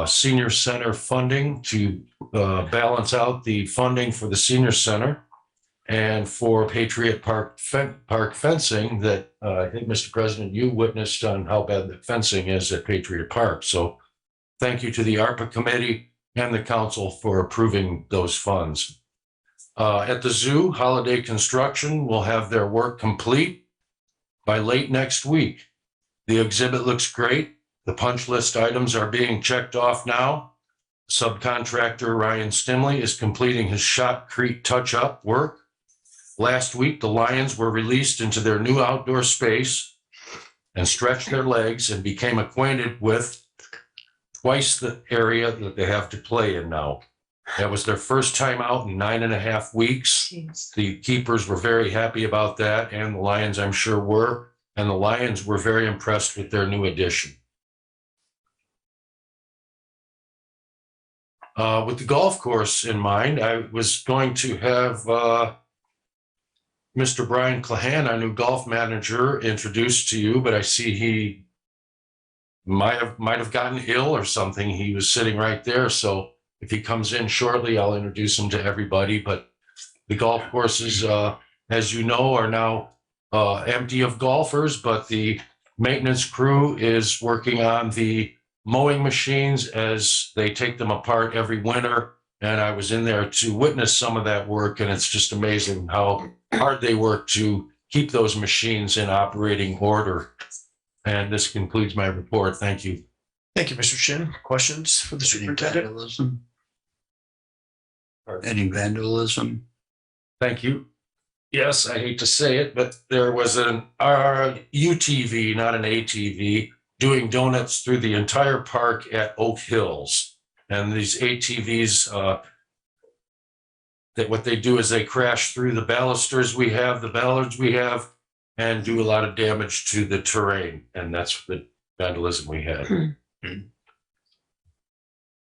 senior center funding to balance out the funding for the senior center, and for Patriot Park fencing that I think, Mr. President, you witnessed on how bad the fencing is at Patriot Park. So thank you to the ARPA committee and the council for approving those funds. At the zoo, Holiday Construction will have their work complete by late next week. The exhibit looks great. The punch list items are being checked off now. Subcontractor Ryan Stimley is completing his shotcrete touch-up work. Last week, the Lions were released into their new outdoor space and stretched their legs and became acquainted with twice the area that they have to play in now. That was their first time out in 9.5 weeks. Jeez. The keepers were very happy about that, and the Lions, I'm sure, were. And the Lions were very impressed with their new addition. With the golf course in mind, I was going to have Mr. Brian Clahan, our new golf manager, introduced to you, but I see he might have gotten ill or something. He was sitting right there. So if he comes in shortly, I'll introduce him to everybody. But the golf courses, as you know, are now empty of golfers, but the maintenance crew is working on the mowing machines as they take them apart every winter. And I was in there to witness some of that work, and it's just amazing how hard they work to keep those machines in operating order. And this concludes my report. Thank you. Thank you, Mr. Shin. Questions for the superintendent? Vandalism? Any vandalism? Thank you. Yes, I hate to say it, but there was an UTV, not an ATV, doing donuts through the entire park at Oak Hills. And these ATVs, that what they do is they crash through the balusters we have, the ballards we have, and do a lot of damage to the terrain. And that's the vandalism we had.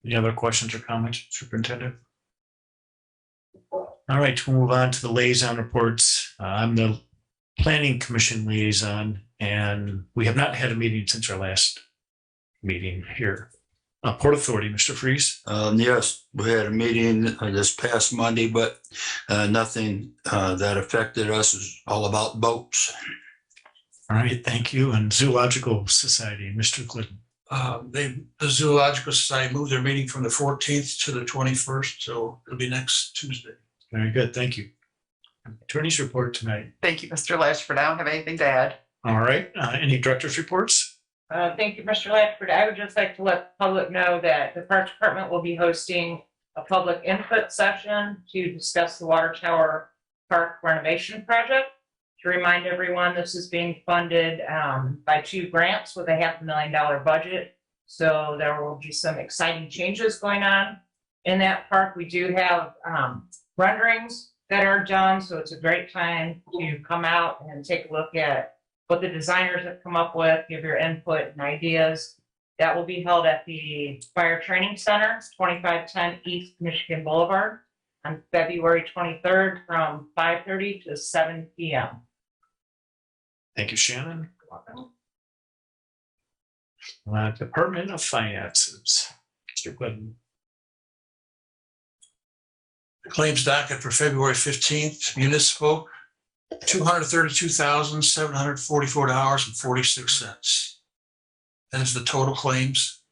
Any other questions or comments, Superintendent? All right, we'll move on to the liaison reports. I'm the Planning Commission liaison, and we have not had a meeting since our last meeting here. Port Authority, Mr. Freeze. Yes, we had a meeting this past Monday, but nothing that affected us. It's all about boats. All right, thank you. And Zoological Society, Mr. Glidden. The Zoological Society moved their meeting from the 14th to the 21st, so it'll be next Tuesday. Very good, thank you. Attorney's report tonight. Thank you, Mr. Lashford. I don't have anything to add. All right, any director's reports? Thank you, Mr. Latford. I would just like to let the public know that the Parks Department will be hosting a public input session to discuss the Water Tower Park renovation project. To remind everyone, this is being funded by 2 grants with a $500,000 budget. So there will be some exciting changes going on in that park. We do have renderings that are done, so it's a great time to come out and take a look at what the designers have come up with, give your input and ideas. That will be held at the Fire Training Center, 2510 East Michigan Boulevard, on February 23rd from 5:30 to 7 p.m. Thank you, Shannon. Department of Finances, Mr. Glidden. Claims docket for February 15th, municipal, $232,744.46. That is the total claims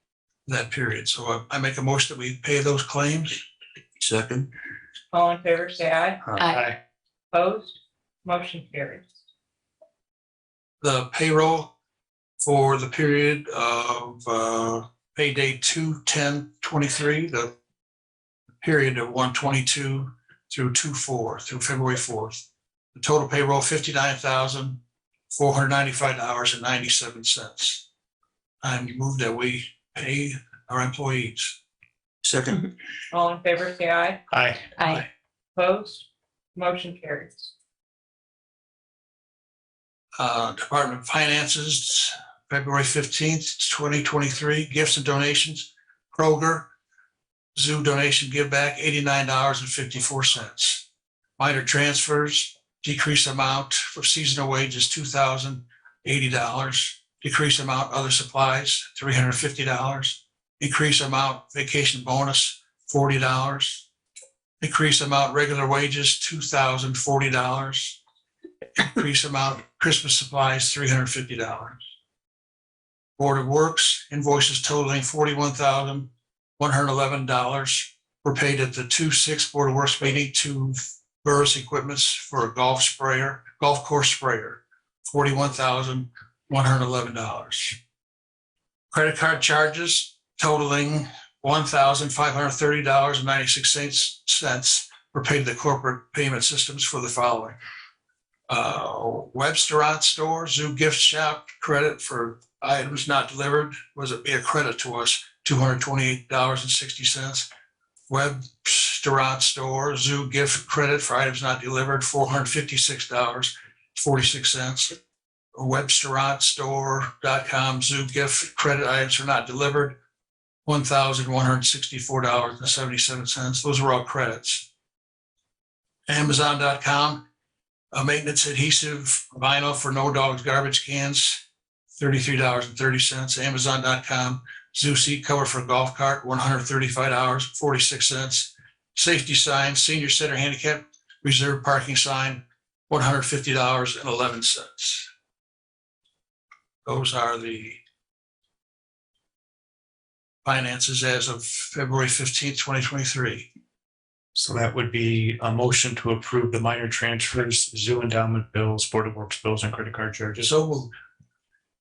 in that period. So I make a motion that we pay those claims. Second. All in favor, say aye. Aye. Opposed? Motion carries. The payroll for the period of pay date 2/10/23, the period of 1/22 through 2/4 through February 4th. The total payroll $59,495.97. I move that we pay our employees. Second. All in favor, say aye. Aye. Aye. Opposed? Motion carries. Department of Finances, February 15th, 2023, gifts and donations. Kroger, Zoo donation give back $89.54. Minor transfers, decrease amount for seasonal wages, $2,080. Decrease amount other supplies, $350. Increase amount vacation bonus, $40. Increase amount regular wages, $2,040. Increase amount Christmas supplies, $350. Board of Works invoices totaling $41,111 were paid at the 2/6 Board of Works meeting to Burris Equipments for a golf course sprayer, $41,111. Credit card charges totaling $1,530.96 were paid to the corporate payment systems for the following. Webster Store, Zoo Gift Shop credit for items not delivered was a credit to us, $228.60. Webster Store, Zoo Gift credit for items not delivered, $456.46. Websterstore.com, Zoo Gift credit items for not delivered, $1,164.77. Those were all credits. Amazon.com, maintenance adhesive vinyl for No Dogs garbage cans, $33.30. Amazon.com, zoo seat cover for golf cart, $135.46. Safety sign, senior center handicap reserved parking sign, $150.11. Those are the finances as of February 15th, 2023. So that would be a motion to approve the minor transfers, zoo endowment bills, Board of Works bills, and credit card charges. So moved.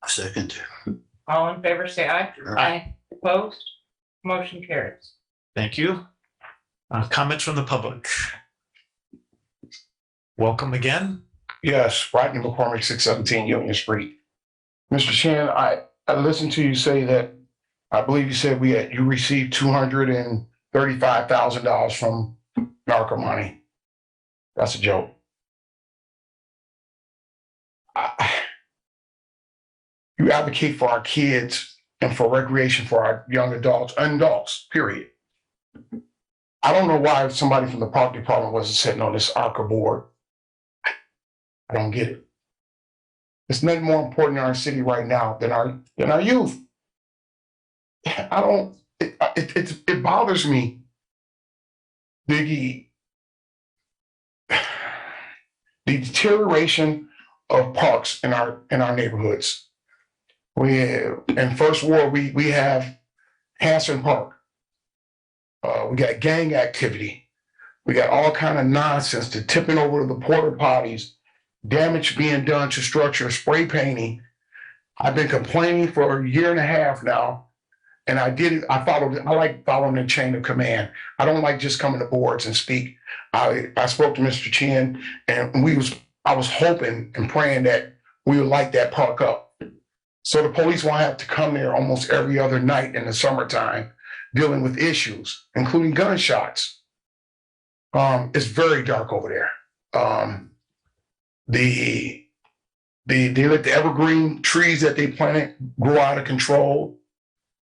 Second. All in favor, say aye. Aye. Opposed? Motion carries. Thank you. Comments from the public. Welcome again. Yes, Rodney McCormick, 617 Union Street. Mr. Shan, I listened to you say that, I believe you said you received $235,000 from narco money. That's a joke. You advocate for our kids and for recreation for our young adults and adults, period. I don't know why somebody from the park department wasn't sitting on this ARCA board. I don't get it. It's nothing more important in our city right now than our youth. It bothers me, Biggie, the deterioration of parks in our neighborhoods. In First Ward, we have Hanson Park. We got gang activity. We got all kind of nonsense, the tipping over of the porta potties, damage being done to structure, spray painting. I've been complaining for a year and a half now, and I like following the chain of command. I don't like just coming to boards and speak. I spoke to Mr. Chin, and I was hoping and praying that we would light that park up. So the police won't have to come there almost every other night in the summertime dealing with issues, including gunshots. It's very dark over there. They let the evergreen trees that they planted grow out of control.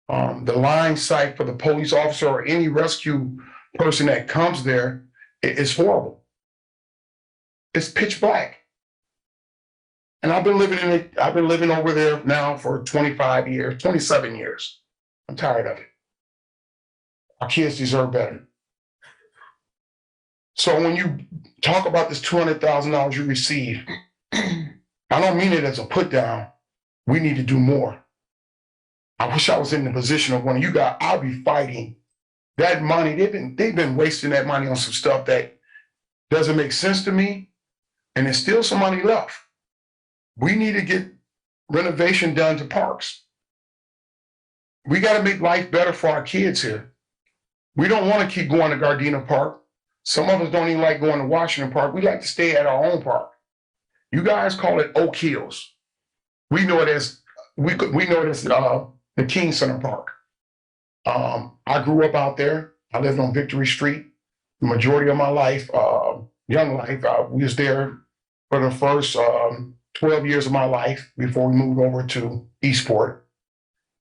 The line sight for the police officer or any rescue person that comes there is horrible. It's pitch black. And I've been living over there now for 25 years, 27 years. I'm tired of it. Our kids deserve better. So when you talk about this $200,000 you receive, I don't mean it as a put down. We need to do more. I wish I was in the position of one of you guys. I'll be fighting that money. They've been wasting that money on some stuff that doesn't make sense to me, and there's still some money left. We need to get renovation done to parks. We got to make life better for our kids here. We don't want to keep going to Gardena Park. Some of us don't even like going to Washington Park. We like to stay at our own park. You guys call it Oak Hills. We know it as the King Center Park. I grew up out there. I lived on Victory Street the majority of my life, young life. We was there for the first 12 years of my life before we moved over to Eastport.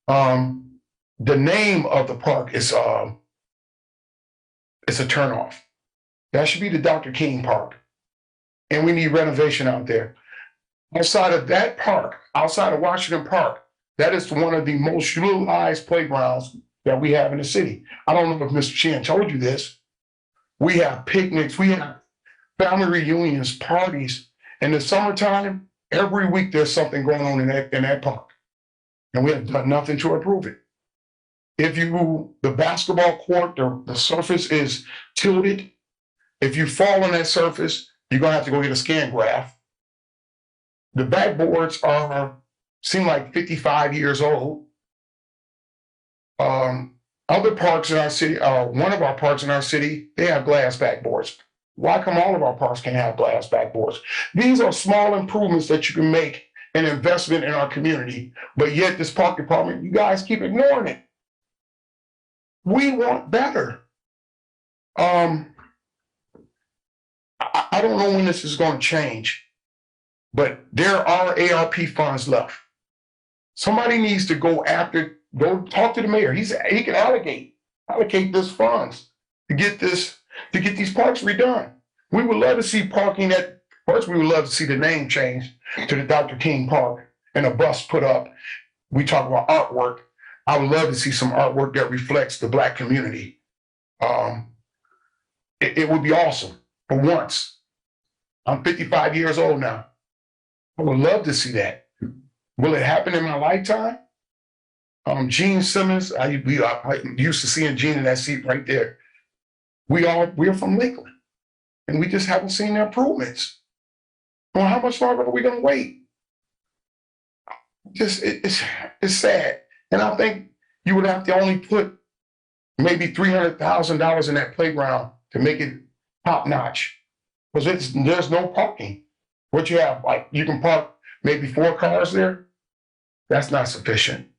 The name of the park is it's a turnoff. That should be the Dr. King Park. And we need renovation out there. Outside of that park, outside of Washington Park, that is one of the most utilized playgrounds that we have in the city. I don't know if Mr. Chan told you this. We have picnics, we have family reunions, parties. In the summertime, every week there's something going on in that park. And we have done nothing to improve it. The basketball court, the surface is tilted. If you fall on that surface, you're gonna have to go get a scan graph. The backboards seem like 55 years old. Other parks in our city, one of our parks in our city, they have glass backboards. Why come all of our parks can't have glass backboards? These are small improvements that you can make an investment in our community, but yet this park department, you guys keep ignoring it. We want better. I don't know when this is going to change, but there are ARP funds left. Somebody needs to go talk to the mayor. He can allocate this funds to get these parks redone. We would love to see parking first we would love to see the name changed to the Dr. King Park and a bus put up. We talk about artwork. I would love to see some artwork that reflects the Black community. It would be awesome for once. I'm 55 years old now. I would love to see that. Will it happen in my lifetime? Gene Simmons, I used to seeing Gene in that seat right there. We're from Lakeland, and we just haven't seen the improvements. Well, how much longer are we going to wait? It's sad. And I think you would have to only put maybe $300,000 in that playground to make it top notch, because there's no parking. What you have, like, you can park maybe 4 cars there. That's not sufficient.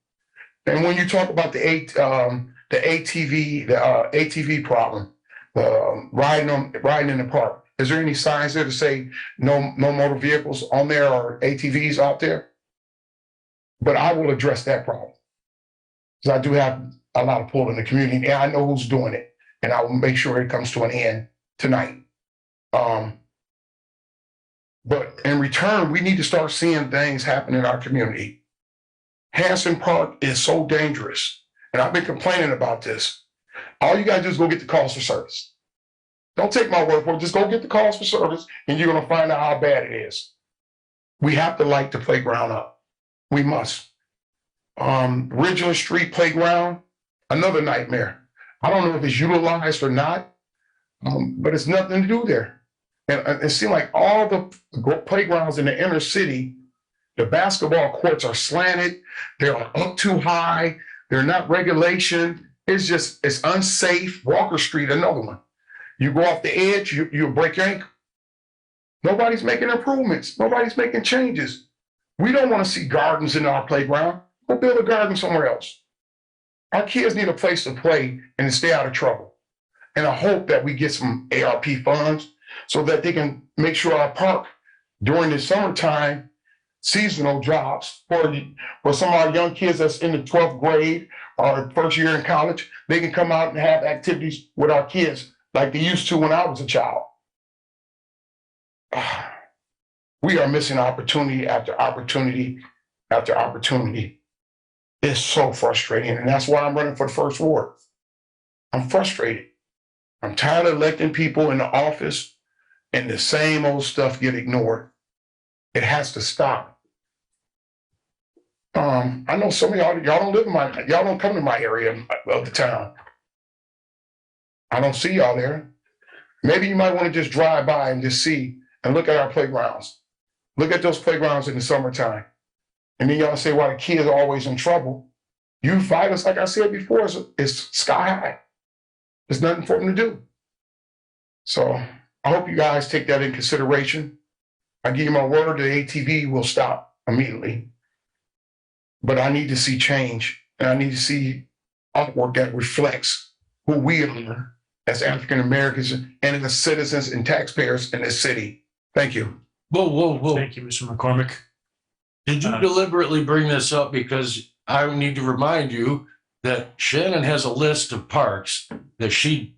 And when you talk about the ATV problem, riding in the park, is there any signs there to say no motor vehicles on there or ATVs out there? But I will address that problem. Because I do have a lot of pull in the community and I know who's doing it. And I will make sure it comes to an end tonight. But in return, we need to start seeing things happen in our community. Hanson Park is so dangerous. And I've been complaining about this. All you gotta do is go get the calls for service. Don't take my word for it. Just go get the calls for service and you're gonna find out how bad it is. We have to light the playground up. We must. Ridgeland Street Playground, another nightmare. I don't know if it's utilized or not, but it's nothing to do there. And it seems like all the playgrounds in the inner city, the basketball courts are slanted, they're up too high, they're not regulation. It's unsafe. Walker Street, another one. You go off the edge, you'll break your ankle. Nobody's making improvements. Nobody's making changes. We don't want to see gardens in our playground. Go build a garden somewhere else. Our kids need a place to play and to stay out of trouble. And I hope that we get some ARP funds so that they can make sure our park during the summertime, seasonal jobs for some of our young kids that's in the 12th grade or first year in college, they can come out and have activities with our kids like they used to when I was a child. We are missing opportunity after opportunity after opportunity. It's so frustrating. And that's why I'm running for the first ward. I'm frustrated. I'm tired of electing people in the office and the same old stuff get ignored. It has to stop. I know some of y'all don't live in y'all don't come to my area of the town. I don't see y'all there. Maybe you might want to just drive by and just see and look at our playgrounds. Look at those playgrounds in the summertime. And then y'all say, why the kids are always in trouble. Youth violence, like I said before, is sky high. There's nothing for them to do. So I hope you guys take that in consideration. I give you my word, the ATV will stop immediately. But I need to see change. And I need to see artwork that reflects who we are as African Americans and as citizens and taxpayers in this city. Thank you. Whoa. Thank you, Mr. McCormick. Did you deliberately bring this up? Because I need to remind you that Shannon has a list of parks that she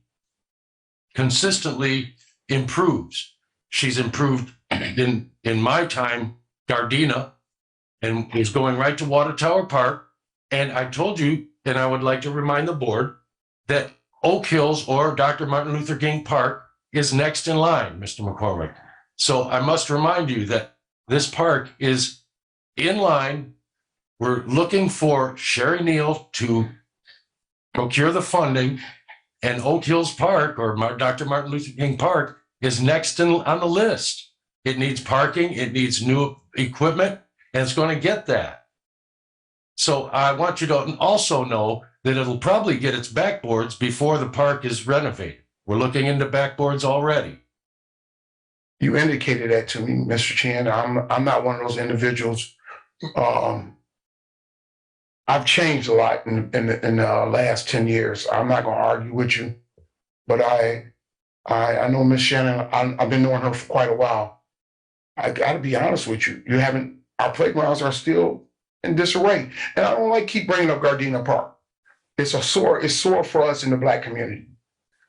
consistently improves. She's improved in my time, Gardena, and is going right to Water Tower Park. And I told you, and I would like to remind the board, that Oak Hills or Dr. Martin Luther King Park is next in line, Mr. McCormick. So I must remind you that this park is in line. We're looking for Sherry Neal to procure the funding, and Oak Hills Park or Dr. Martin Luther King Park is next on the list. It needs parking, it needs new equipment, and it's going to get that. So I want you to also know that it'll probably get its backboards before the park is renovated. We're looking into backboards already. You indicated that to me, Mr. Chan. I'm not one of those individuals. I've changed a lot in the last 10 years. I'm not going to argue with you, but I know Miss Shannon. I've been knowing her for quite a while. I got to be honest with you. Our playgrounds are still in disarray, and I don't like keep bringing up Gardena Park. It's sore for us in the Black community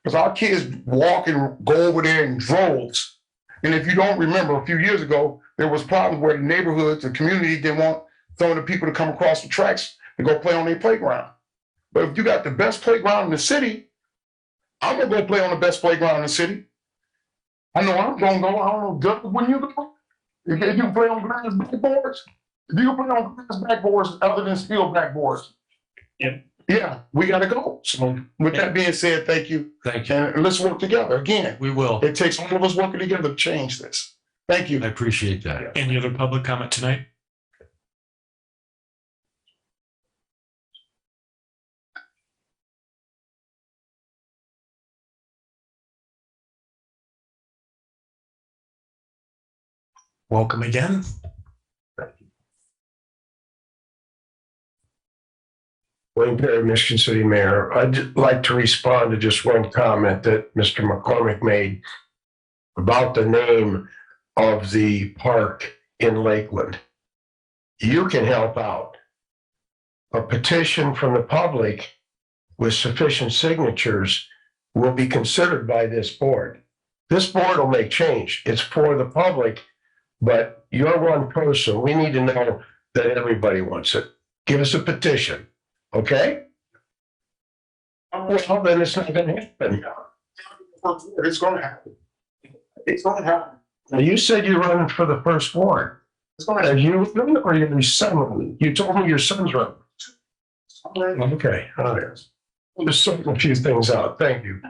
because our kids walk and go over there in droves. And if you don't remember, a few years ago, there was problems where the neighborhoods, the community didn't want some of the people to come across the tracks to go play on their playground. But if you got the best playground in the city, I'm gonna go play on the best playground in the city. I know I'm gonna go. I don't know when you go. If you play on grass backboards, if you play on grass backboards other than steel backboards, yeah, we gotta go. So with that being said, thank you. Thank you. And let's work together again. We will. It takes all of us working together to change this. Thank you. I appreciate that. Any other public comment tonight? Welcome again. Wayne Perry, Michigan City Mayor. I'd like to respond to just one comment that Mr. McCormick made about the name of the park in Lakeland. You can help out. a petition from the public with sufficient signatures will be considered by this board. This board will make change. It's for the public, but you're one person. We need to know that everybody wants it. Give us a petition, okay? Well, then it's not gonna happen. It's gonna happen. It's gonna happen. Now, you said you're running for the first ward. It's gonna Are happen. you running or your son running? You told me your son's running. Okay, all right. I'm just sorting a few things out. Thank you.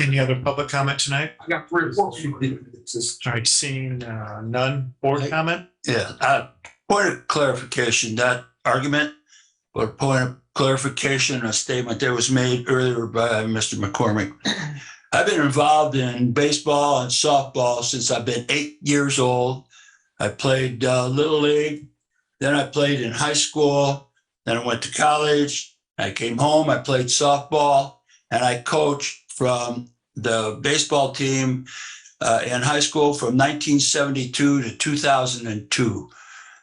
Any other public comment tonight? I got 3 or 4. All right, seeing none. Board comment? Yeah, point of clarification, that argument, or point of clarification, a statement that was made earlier by Mr. McCormick. I've been involved in baseball and softball since I've been 8 years old. I played Little League, then I played in high school, then I went to college. I came home, I played softball, and I coached from the baseball team in high school from 1972 to 2002.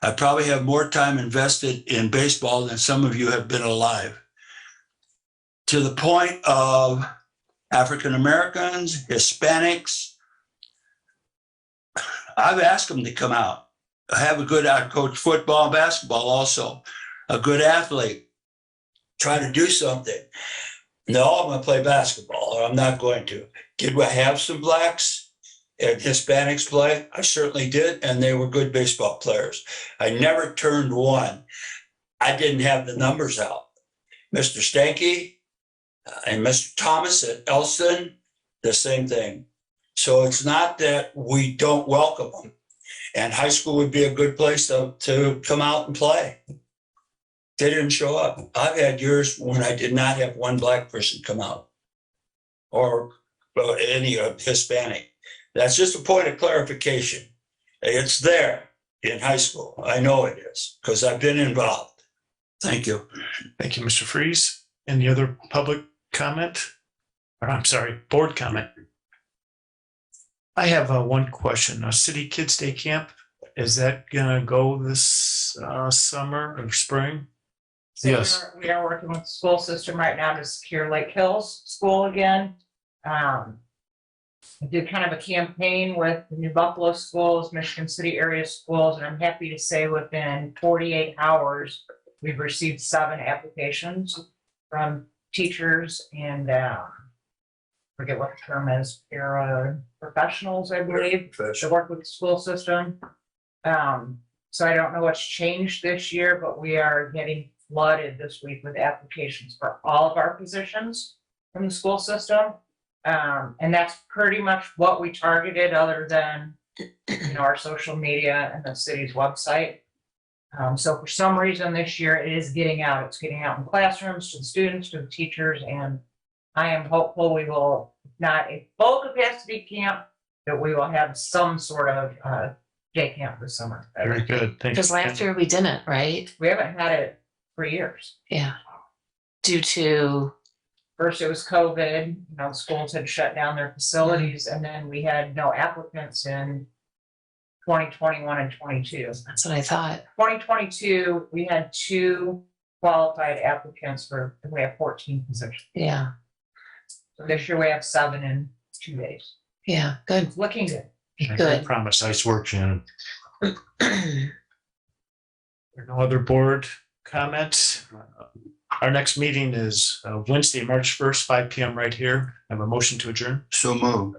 I probably have more time invested in baseball than some of you have been alive. To the point of African Americans, Hispanics, I've asked them to come out. I have I coach football and basketball also. A good athlete, try to do something. No, I'm going to play basketball, or I'm not going to. Did I have some blacks and Hispanics play? I certainly did, and they were good baseball players. I never turned one. I didn't have the numbers out. Mr. Stanky and Mr. Thomas at Elston, the same thing. So it's not that we don't welcome them. And high school would be a good place to come out and play. They didn't show up. I've had years when I did not have one black person come out, or any Hispanic. That's just a point of clarification. It's there in high school. I know it is because I've been involved. Thank you. Thank you, Mr. Freeze. Any other public comment? Or, I'm sorry, board comment? I have one question. City Kids Day Camp, is that gonna go this summer or spring? So Yes. we are working with the school system right now to secure Lake Hills School again. I did kind of a campaign with the New Buffalo schools, Michigan City area schools, and I'm happy to say within 48 hours, we've received 7 applications from teachers and forget what the term is, professionals, I believe, to work with the school system. So I don't know what's changed this year, but we are getting flooded this week with applications for all of our positions from the school system. And that's pretty much what we targeted, other than, our social media and the city's website. So for some reason this year it is getting out. It's getting out in classrooms to the students, to the teachers, and I am hopeful we will, not a full capacity camp, but we will have some sort of day camp this summer. Very good. Thank you. Because last year we didn't, right? We haven't had it for years. Yeah. Due to, First it was COVID, schools had shut down their facilities, and then we had no applicants in 2021 and 22. that's what I thought. 2022, we had 2 qualified applicants we have 14 positions. Yeah. So this year we have 7 in 2 days. Yeah. Good. It's looking good. I Good. promise. Nice work, Shannon. There are no other board comments. Our next meeting is Wednesday, March 1st, 5 p.m. right here. I have a motion to adjourn. So move.